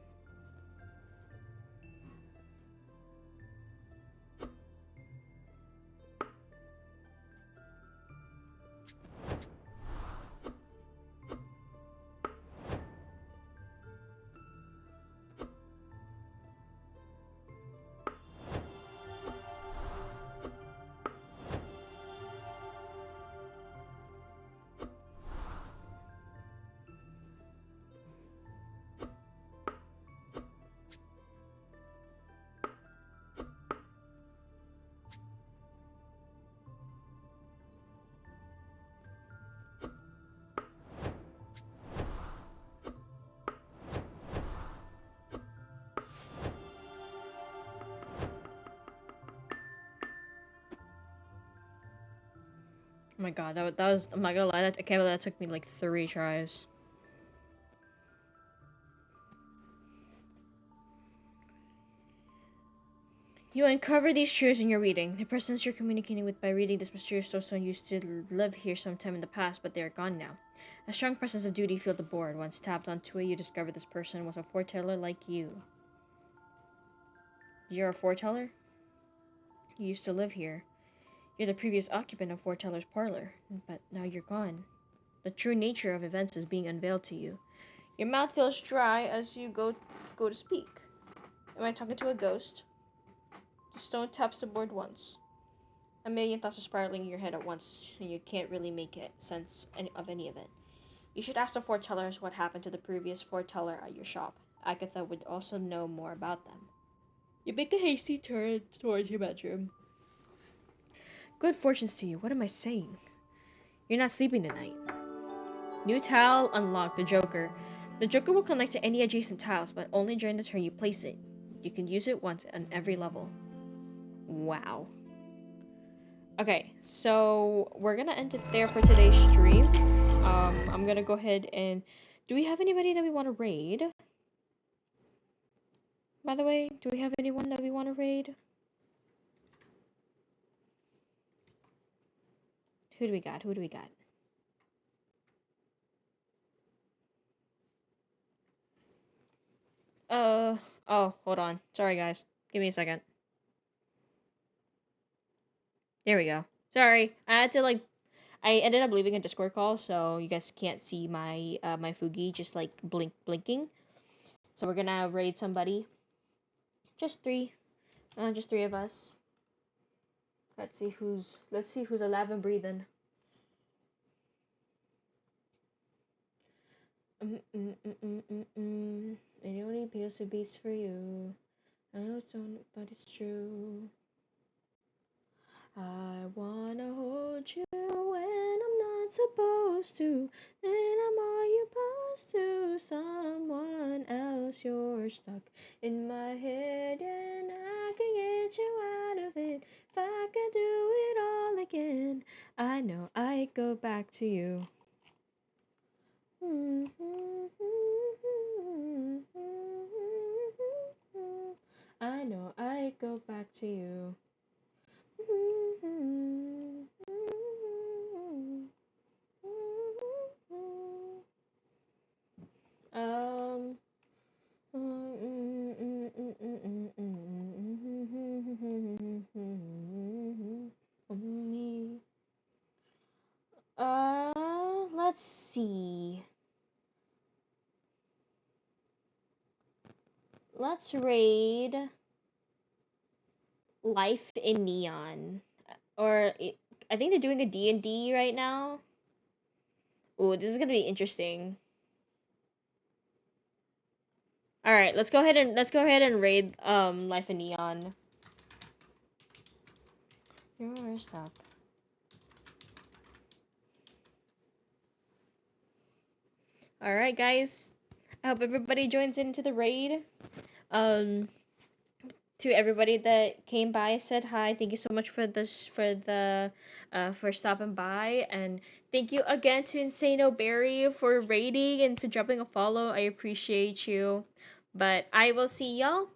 Oh my god, that was. I'm not gonna lie. I can't believe that took me like 3 tries. You uncover these truths in your reading. The persons you're communicating with by reading this mysterious stone used to live here sometime in the past, but they are gone now. A strong presence of duty filled the board. Once tapped onto it, you discover this person was a foreteller like you. You're a foreteller? You used to live here. You're the previous occupant of Foreteller's parlor, but now you're gone. The true nature of events is being unveiled to you. Your mouth feels dry as you go to speak. Am I talking to a ghost? The stone taps the board once. A million thoughts are spiraling in your head at once, and you can't really make sense of any of it. You should ask the foretellers what happened to the previous foreteller at your shop. Agatha would also know more about them. You make a hasty turn towards your bedroom. Good fortunes to you. What am I saying? You're not sleeping tonight. New tile unlocked, the Joker. The Joker will connect to any adjacent tiles, but only during the turn you place it. You can use it once on every level. Wow. Okay, so we're gonna end it there for today's stream. I'm gonna go ahead and... Do we have anybody that we want to raid? By the way, do we have anyone that we want to raid? Who do we got? Oh, hold on. Sorry, guys. Give me a second. There we go. Sorry. I had to, I ended up leaving a Discord call, so you guys can't see my, my Fugi just, blinking. So we're gonna raid somebody. Just 3. Just 3 of us. Let's see who's alive and breathing. It only feels a beats for you. I know it's only, but it's true. I wanna hold you when I'm not supposed to. Then I'm all you supposed to someone else. You're stuck in my head and I can get you out of it. If I could do it all again, I know I'd go back to you. I know I'd go back to you. Um, let's see. Let's raid Life in Neon. I think they're doing a D&D right now. Ooh, this is gonna be interesting. All right, let's go ahead and raid Life in Neon. Stop. All right, guys. I hope everybody joins into the raid. Um, to everybody that came by, said hi. Thank you so much for this for stopping by, and thank you again to Insano Berry for raiding and for dropping a follow. I appreciate you. But I will see y'all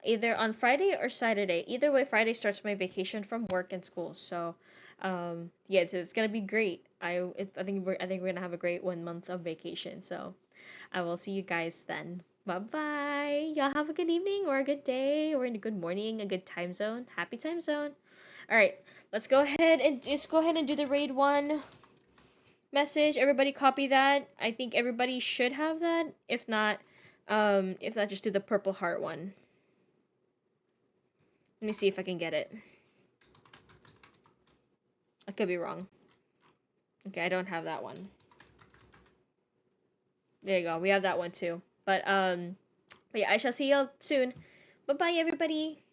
either on Friday or Saturday. Either way, Friday starts my vacation from work and school. So, yeah, it's gonna be great. I think we're gonna have a great 1 month of vacation. So, I will see you guys then. Bye bye. Y'all have a good evening or a good day or a good morning, a good time zone. Happy time zone. All right, let's go ahead and do the raid one message. Everybody copy that. I think everybody should have that. If not, just do the purple heart one. Let me see if I can get it. I could be wrong. Okay, I don't have that one. There you go. We have that one too. But yeah, I shall see y'all soon. Bye bye, everybody.